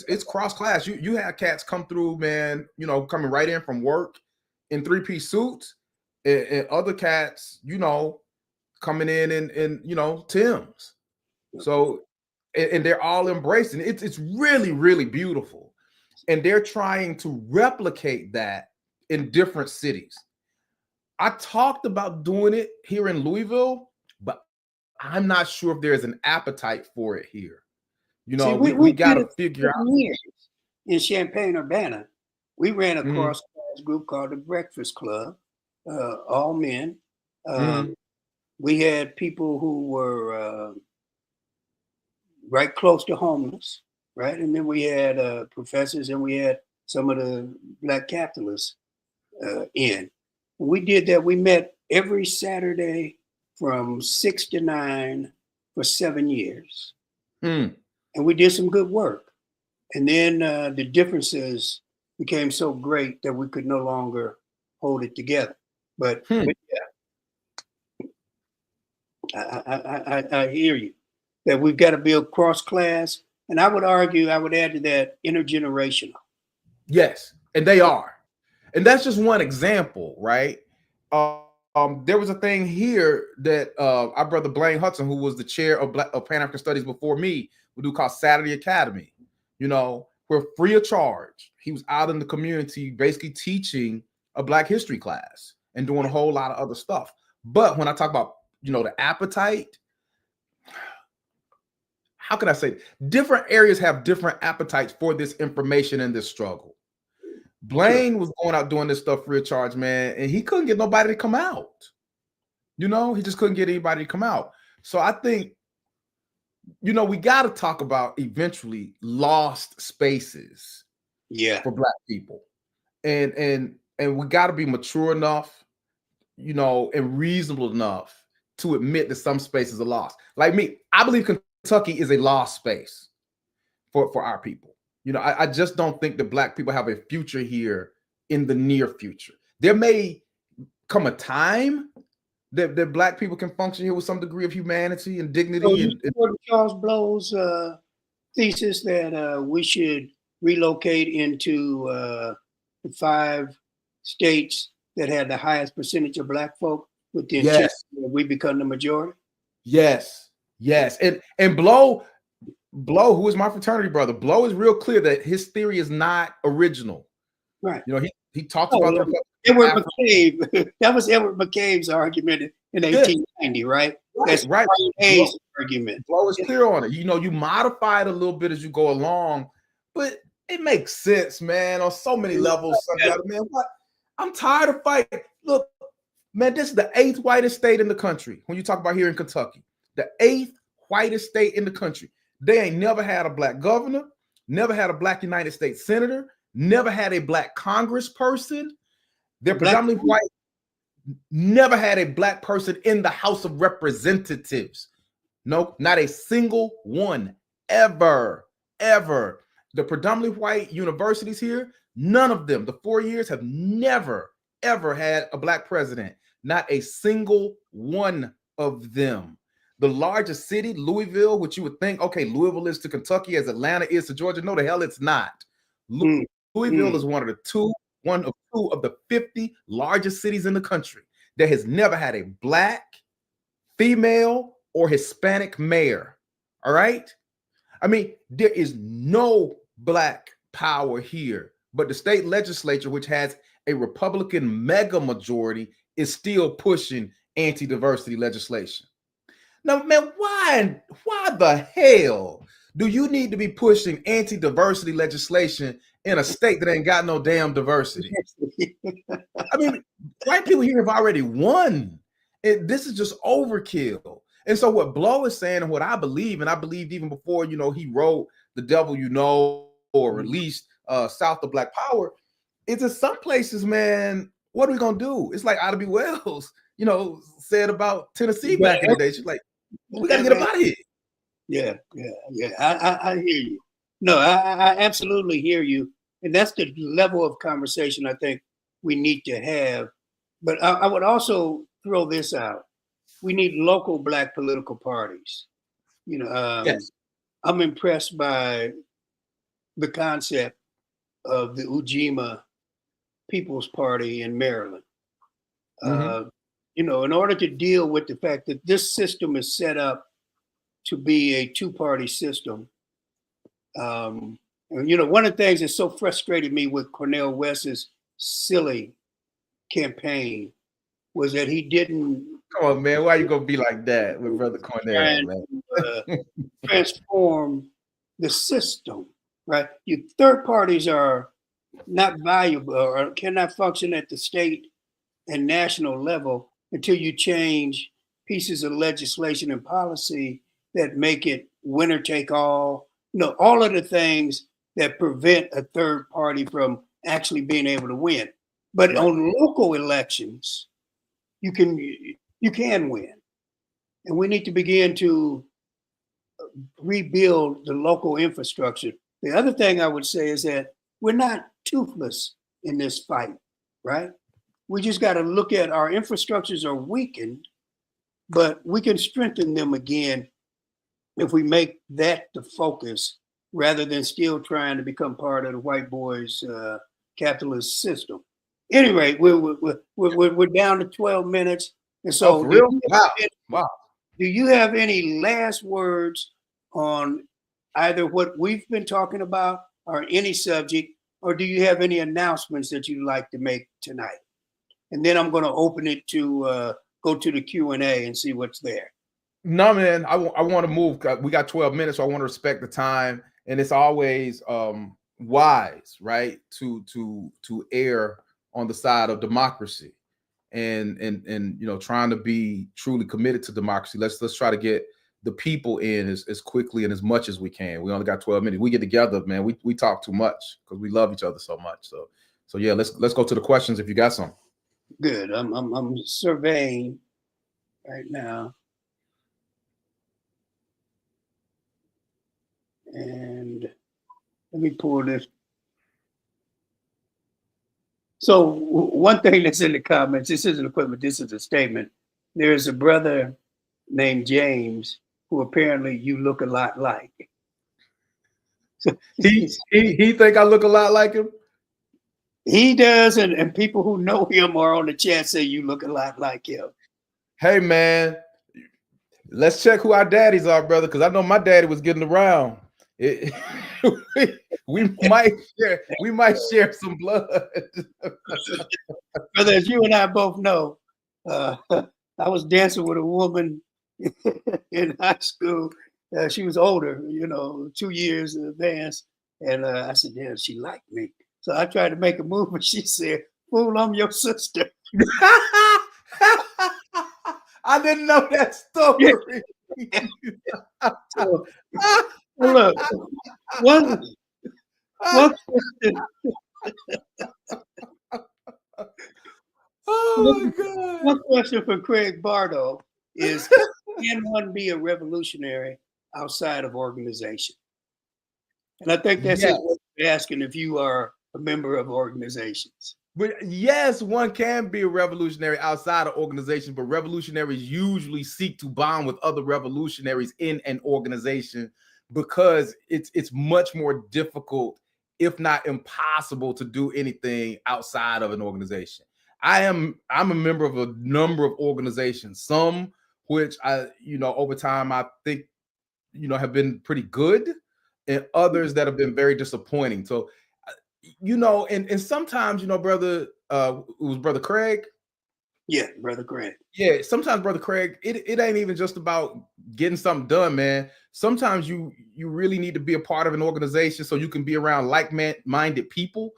Speaker 2: it's cross class. You have cats come through, man, coming right in from work in 3-piece suits, and other cats, coming in Timbs. So and they're all embracing it. It's really, really beautiful. And they're trying to replicate that in different cities. I talked about doing it here in Louisville, but I'm not sure if there's an appetite for it here. You
Speaker 1: See,
Speaker 2: know,
Speaker 1: we
Speaker 2: we got
Speaker 1: did
Speaker 2: to
Speaker 1: it
Speaker 2: figure
Speaker 1: for
Speaker 2: out.
Speaker 1: years in Champaign-Urbana. We ran a
Speaker 2: Mhm,
Speaker 1: cross-class group called the Breakfast Club, all men.
Speaker 2: mhm.
Speaker 1: We had people who were right close to homeless, right? And then we had professors and we had some of the black capitalists in. When we did that, we met every Saturday from 6 to 9 for 7 years.
Speaker 2: Mm.
Speaker 1: And we did some good work. And then the differences became so great that we could no longer hold it together.
Speaker 2: Hmm.
Speaker 1: But yeah, I hear you that we've got to build cross class, and I would argue I would add to that intergenerational.
Speaker 2: Yes, and they are. And that's just one example, right? There was a thing here that our brother Blaine Hudson, who was the chair of Pan African Studies before me, would do called Saturday Academy. You know, where free of charge, he was out in the community, basically teaching a Black history class and doing a whole lot of other stuff. But when I talk about, you know, the appetite, how can I say? Different areas have different appetites for this information and this struggle.
Speaker 1: Sure.
Speaker 2: Blaine was going out doing this stuff free of charge, man, and he couldn't get nobody to come out. You know, he just couldn't get anybody to come out. So I think, you know, we got to talk about eventually lost spaces
Speaker 1: Yeah.
Speaker 2: for Black people, and we got to be mature enough, you know, and reasonable enough to admit that some spaces are lost. Like me, I believe Kentucky is a lost space for our people. You know, I just don't think that Black people have a future here in the near future. There may come a time that Black people can function here with some degree of humanity and
Speaker 1: So
Speaker 2: dignity.
Speaker 1: you
Speaker 2: And
Speaker 1: support Charles Blow's thesis that we should relocate into the 5 states that had the highest percentage of Black folk with the intent
Speaker 2: yes,
Speaker 1: that we become the majority?
Speaker 2: yes, yes. And Blow, who is my fraternity brother, Blow is real clear that his theory is not original.
Speaker 1: Right.
Speaker 2: You know, he talks
Speaker 1: Oh,
Speaker 2: about the
Speaker 1: yeah.
Speaker 2: Republic
Speaker 1: Edward
Speaker 2: of Africa.
Speaker 1: McCabe. That was Edward McCabe's argument in
Speaker 2: Yes,
Speaker 1: 1890, right?
Speaker 2: right,
Speaker 1: That's
Speaker 2: right.
Speaker 1: Brian
Speaker 2: Blow,
Speaker 1: Hayes' argument.
Speaker 2: Blow is clear on it. You know, you modify it a little bit as you go along, but it makes sense, man, on so many levels. Sundiata, man, what? I'm tired of fighting. Look, man, this is the 8th whitest state in the country. When you talk about here in Kentucky, the 8th whitest state in the country. They ain't never had a Black governor, never had a Black United States senator, never had a Black congressperson. They're
Speaker 1: Black
Speaker 2: predominantly white, never had a Black person in the House of Representatives. No, not a single one ever, ever. The predominantly white universities here, none of them, the 4 years have never, ever had a Black president. Not a single one of them. The largest city, Louisville, which you would think, okay, Louisville is to Kentucky as Atlanta is to Georgia. No, the hell it's not.
Speaker 1: mm,
Speaker 2: Louisville is one of two of the 50 largest cities in the country that has never had a Black, female, or Hispanic mayor. All right. I mean, there is no Black power here, but the state legislature, which has a Republican mega majority, is still pushing anti-diversity legislation. Now, man, why the hell do you need to be pushing anti-diversity legislation in a state that ain't got no damn diversity? I mean, white people here have already won. This is just overkill. And so what Blow is saying, and what I believe, and I believed even before, you know, he wrote The Devil You Know or released South of Black Power, is in some places, man, what are we gonna do? It's like Ida B. Wells, you know, said about Tennessee back in the day. She's like, we got to get up out of here.
Speaker 1: Yeah. I hear you. No, I absolutely hear you. And that's the level of conversation I think we need to have. But I would also throw this out. We need local Black political parties. You know,
Speaker 2: Yes.
Speaker 1: I'm impressed by the concept of the Ujima People's Party in Maryland.
Speaker 2: Mm-hmm.
Speaker 1: You know, in order to deal with the fact that this system is set up to be a two-party system. And, one of the things that so frustrated me with Cornel West's silly campaign was that he didn't
Speaker 2: Come on, man. Why you gonna be like that with Brother Cornell, man?
Speaker 1: transform the system, right? Your third parties are not valuable or cannot function at the state and national level until you change pieces of legislation and policy that make it winner take all. All of the things that prevent a third party from actually being able to win. But
Speaker 2: Right.
Speaker 1: on local elections, you can win. And we need to begin to rebuild the local infrastructure. The other thing I would say is that we're not toothless in this fight, right? We just got to look at our infrastructures are weakened, but we can strengthen them again if we make that the focus rather than still trying to become part of the white boys' capitalist system. Anyway, we're down to 12 minutes. And so,
Speaker 2: for real? Wow.
Speaker 1: Do you have any last words on either what we've been talking about or any subject, or do you have any announcements that you'd like to make tonight? And then I'm going to open it to go to the Q&A and see what's there.
Speaker 2: No, man, I want to move. We got 12 minutes, so I want to respect the time. And it's always wise, right, to err on the side of democracy and trying to be truly committed to democracy. Let's try to get the people in as quickly and as much as we can. We only got 12 minutes. We get together, man. We talk too much because we love each other so much. So yeah, let's go to the questions if you got some.
Speaker 1: Good. I'm surveying right now. And let me pull this. So one thing that's in the comments, this isn't equipment, this is a statement. There's a brother named James who apparently you look a lot like. So
Speaker 2: he think I look a lot like him?
Speaker 1: He does, and people who know him are on the chat say you look a lot like him.
Speaker 2: Hey man, let's check who our daddies are, brother, because I know my daddy was getting around. We might share some blood.
Speaker 1: Brother, as you and I both know, I was dancing with a woman in high school. She was older, 2 years in advance. And I said, damn, she liked me. So I tried to make a move, but she said, fool, I'm your sister.
Speaker 2: I didn't know that story.
Speaker 1: So, look, one question.
Speaker 2: Oh my God.
Speaker 1: One question for Craig Bardo is, can one be a revolutionary outside of organization? And I think that's it. Asking if you are a member of organizations.
Speaker 2: But yes, one can be a revolutionary outside of organization, but revolutionaries usually seek to bond with other revolutionaries in an organization because it's much more difficult, if not impossible, to do anything outside of an organization. I'm a member of a number of organizations, some which I, over time I think, have been pretty good, and others that have been very disappointing. So, and sometimes, brother, it was Brother Craig.
Speaker 1: Yeah, Brother Craig.
Speaker 2: Yeah, sometimes, Brother Craig, it ain't even just about getting something done, man. Sometimes you really need to be a part of an organization so you can be around like-minded people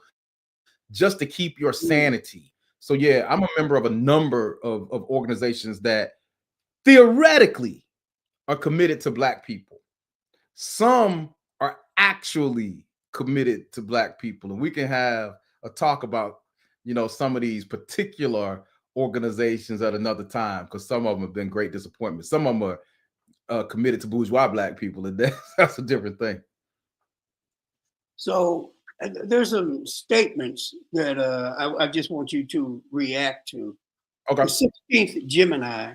Speaker 2: just to keep your sanity. So yeah, I'm a member of a number of organizations that theoretically are committed to Black people. Some are actually committed to Black people, and we can have a talk about some of these particular organizations at another time, because some of them have been great disappointments. Some of them are committed to bourgeois Black people, and that's a different thing.
Speaker 1: So there's some statements that I just want you to react to.
Speaker 2: Okay.
Speaker 1: The 16th Gemini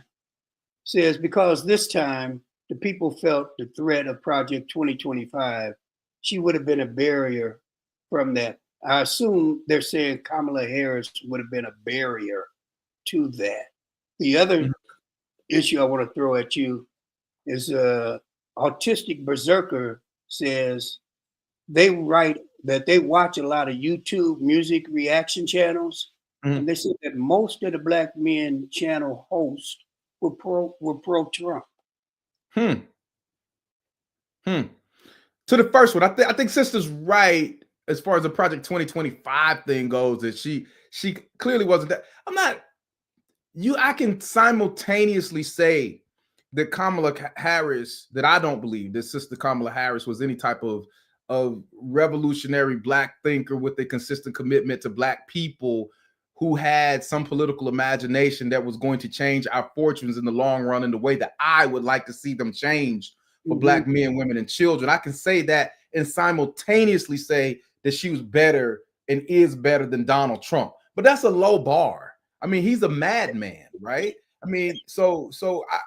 Speaker 1: says, because this time the people felt the threat of Project 2025, she would have been a barrier from that. I assume they're saying Kamala Harris would have been a barrier to that. The other issue I want to throw at you is Autistic Berserker says they write that they watch a lot of YouTube music reaction channels, and they said that most of the Black Men channel hosts were pro Trump.
Speaker 2: To the first one, I think Sister's right as far as the Project 2025 thing goes. That she clearly wasn't that. I can simultaneously say that Kamala Harris, that I don't believe that Sister Kamala Harris was any type of revolutionary Black thinker with a consistent commitment to Black people who had some political imagination that was going to change our fortunes in the long run in the way that I would like to see them changed for Black men, women, and children. I can say that and simultaneously say that she was better and is better than Donald Trump. But that's a low bar. I mean, he's a madman, right? I mean, so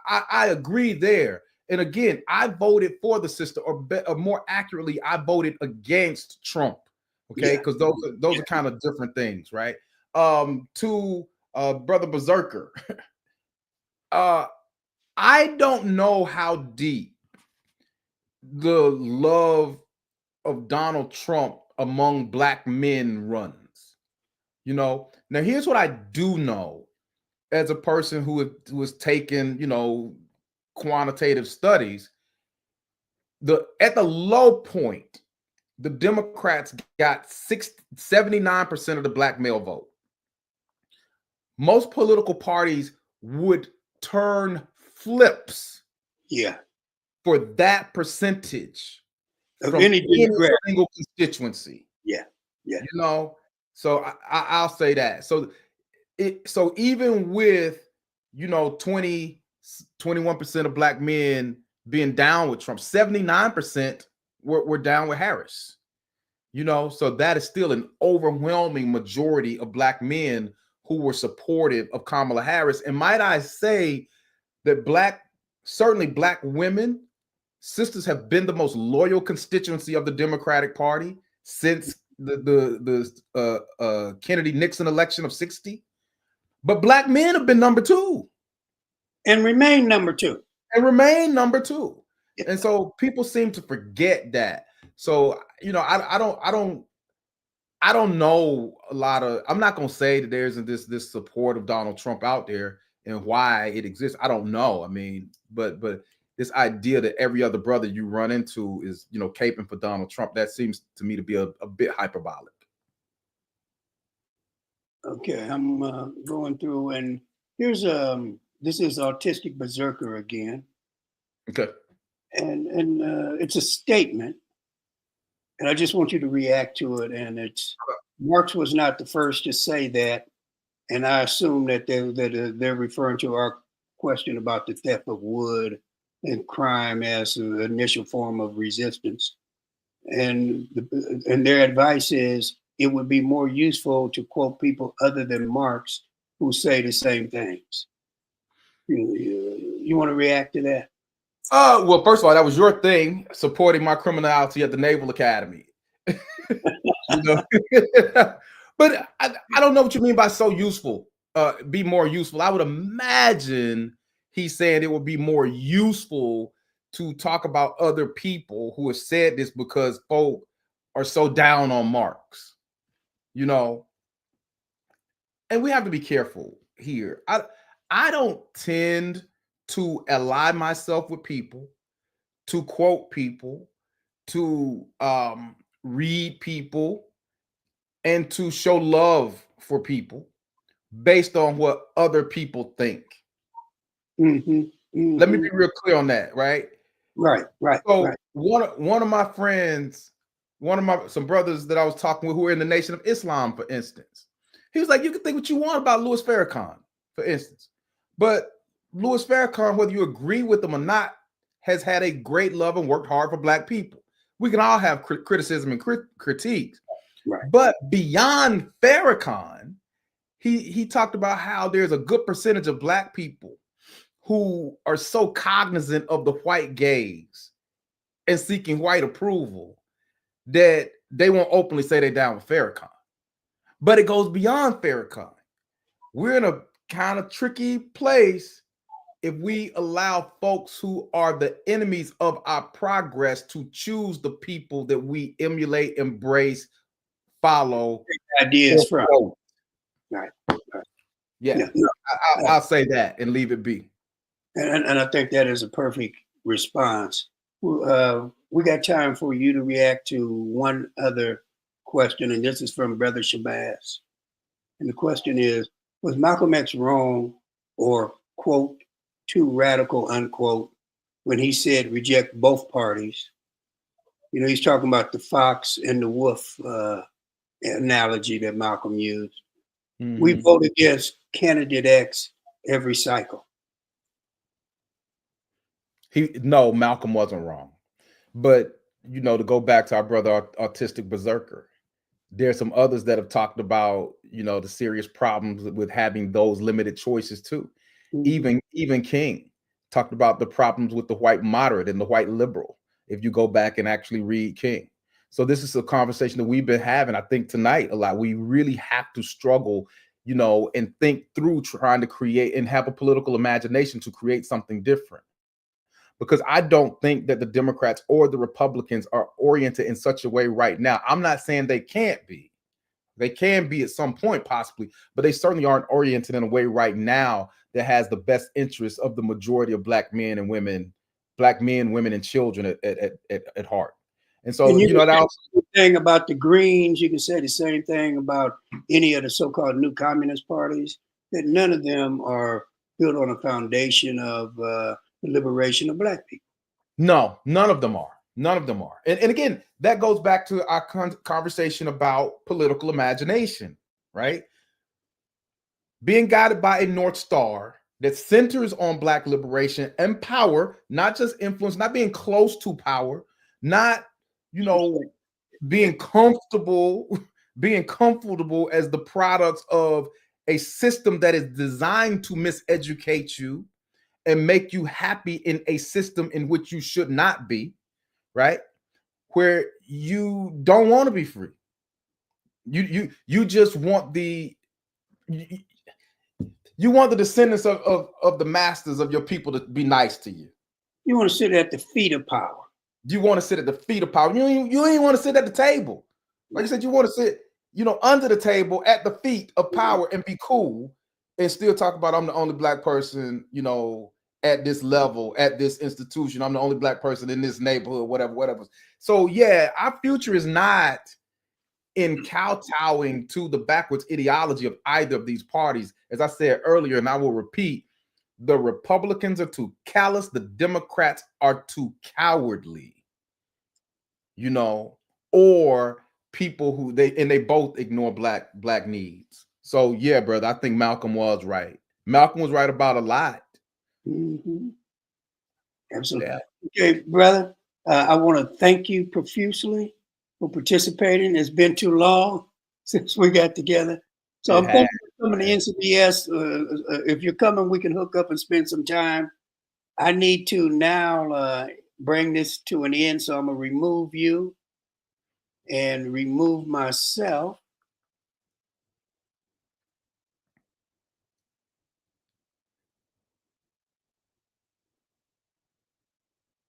Speaker 2: I agree there. And again, I voted for the sister, or more accurately, I voted against Trump. Okay, because those are kind of different things, right? To Brother Berserker, I don't know how deep the love of Donald Trump among Black men runs. You know, now here's what I do know as a person who was taking, quantitative studies. At the low point, the Democrats got 79% of the Black male vote. Most political parties would turn flips for that percentage
Speaker 1: of
Speaker 2: from any single constituency. So I'll say that. So even with 21% of Black men being down with Trump, 79% were down with Harris. So that is still an overwhelming majority of Black men who were supportive of Kamala Harris. And might I say that certainly Black women, sisters, have been the most loyal constituency of the Democratic Party since the Kennedy-Nixon election of 60. But Black men have been number 2.
Speaker 1: And remain number 2.
Speaker 2: And so people seem to forget that. So, I don't know a lot of, I'm not going to say that there isn't this support of Donald Trump out there and why it exists. I don't know. I mean, but this idea that every other brother you run into is, caping for Donald Trump, that seems to me to be a bit hyperbolic.
Speaker 1: Okay, I'm going through, and here's this is Autistic Berserker again.
Speaker 2: Okay.
Speaker 1: And it's a statement, and I just want you to react to it. And it's Marx was not the first to say that, and I assume that they're referring to our question about the theft of wood and crime as an initial form of resistance. And their advice is it would be more useful to quote people other than Marx who say the same things. You want to react to that?
Speaker 2: Well, first of all, that was your thing, supporting my criminality at the Naval Academy. But I don't know what you mean by so useful. Be more useful. I would imagine he's saying it would be more useful to talk about other people who have said this because folk are so down on Marx, and we have to be careful here. I don't tend to ally myself with people, to quote people, to read people, and to show love for people based on what other people think. Let me be real clear on that, right?
Speaker 1: Right.
Speaker 2: So one of my friends, some brothers that I was talking with who are in the Nation of Islam, for instance, he was like, you can think what you want about Louis Farrakhan, for instance, but Louis Farrakhan, whether you agree with him or not, has had a great love and worked hard for Black people. We can all have criticism and critiques,
Speaker 1: right?
Speaker 2: But beyond Farrakhan, he talked about how there's a good percentage of Black people who are so cognizant of the white gaze and seeking white approval that they won't openly say they're down with Farrakhan. But it goes beyond Farrakhan. We're in a kind of tricky place if we allow folks who are the enemies of our progress to choose the people that we emulate, embrace, follow,
Speaker 1: ideas from. Right.
Speaker 2: Yeah,
Speaker 1: Yeah.
Speaker 2: I'll say that and leave it be.
Speaker 1: And I think that is a perfect response. We got time for you to react to one other question, and this is from Brother Shabazz. And the question is, was Malcolm X wrong or, quote, too radical, unquote, when he said reject both parties? You know, he's talking about the fox and the wolf analogy that Malcolm used. Mm-hmm. We vote against candidate X every cycle.
Speaker 2: No, Malcolm wasn't wrong. But, you know, to go back to our brother, Autistic Berserker, there's some others that have talked about, you know, the serious problems with having those limited choices too. Mm-hmm. Even King talked about the problems with the white moderate and the white liberal, if you go back and actually read King. So this is a conversation that we've been having, I think, tonight a lot. We really have to struggle, you know, and think through trying to create and have a political imagination to create something different. Because I don't think that the Democrats or the Republicans are oriented in such a way right now. I'm not saying they can't be. They can be at some point possibly, but they certainly aren't oriented in a way right now that has the best interests of the majority of black men, women, and children at heart. And so,
Speaker 1: and
Speaker 2: you know, that
Speaker 1: thing about the Greens, you can say the same thing about any of the so-called new communist parties, that none of them are built on a foundation of the liberation of black people.
Speaker 2: No, none of them are. None of them are. And again, that goes back to our conversation about political imagination, right? Being guided by a North Star that centers on black liberation and power, not just influence, not being close to power, not, you know, being comfortable as the products of a system that is designed to miseducate you and make you happy in a system in which you should not be, right? Where you don't want to be free. You just want you want the descendants of the masters of your people to be nice to you.
Speaker 1: You want to sit at the feet of power.
Speaker 2: You want to sit at the feet of power. You ain't want to sit at the table. Like you said, you want to sit, you know, under the table at the feet of power and be cool and still talk about I'm the only black person, you know, at this level, at this institution. I'm the only black person in this neighborhood, whatever. So yeah, our future is not in kowtowing to the backwards ideology of either of these parties. As I said earlier, and I will repeat, the Republicans are too callous, the Democrats are too cowardly, you know, or people who they both ignore black needs. So yeah, brother, I think Malcolm was right. Malcolm was right about a lot.
Speaker 1: Mm-hmm. Absolutely. Yeah. Okay, brother, I want to thank you profusely for participating. It's been too long since we got together. So I'm thanking you for coming to NCBS. If you're coming, we can hook up and spend some time. I need to now bring this to an end, so I'm going to remove you and remove myself.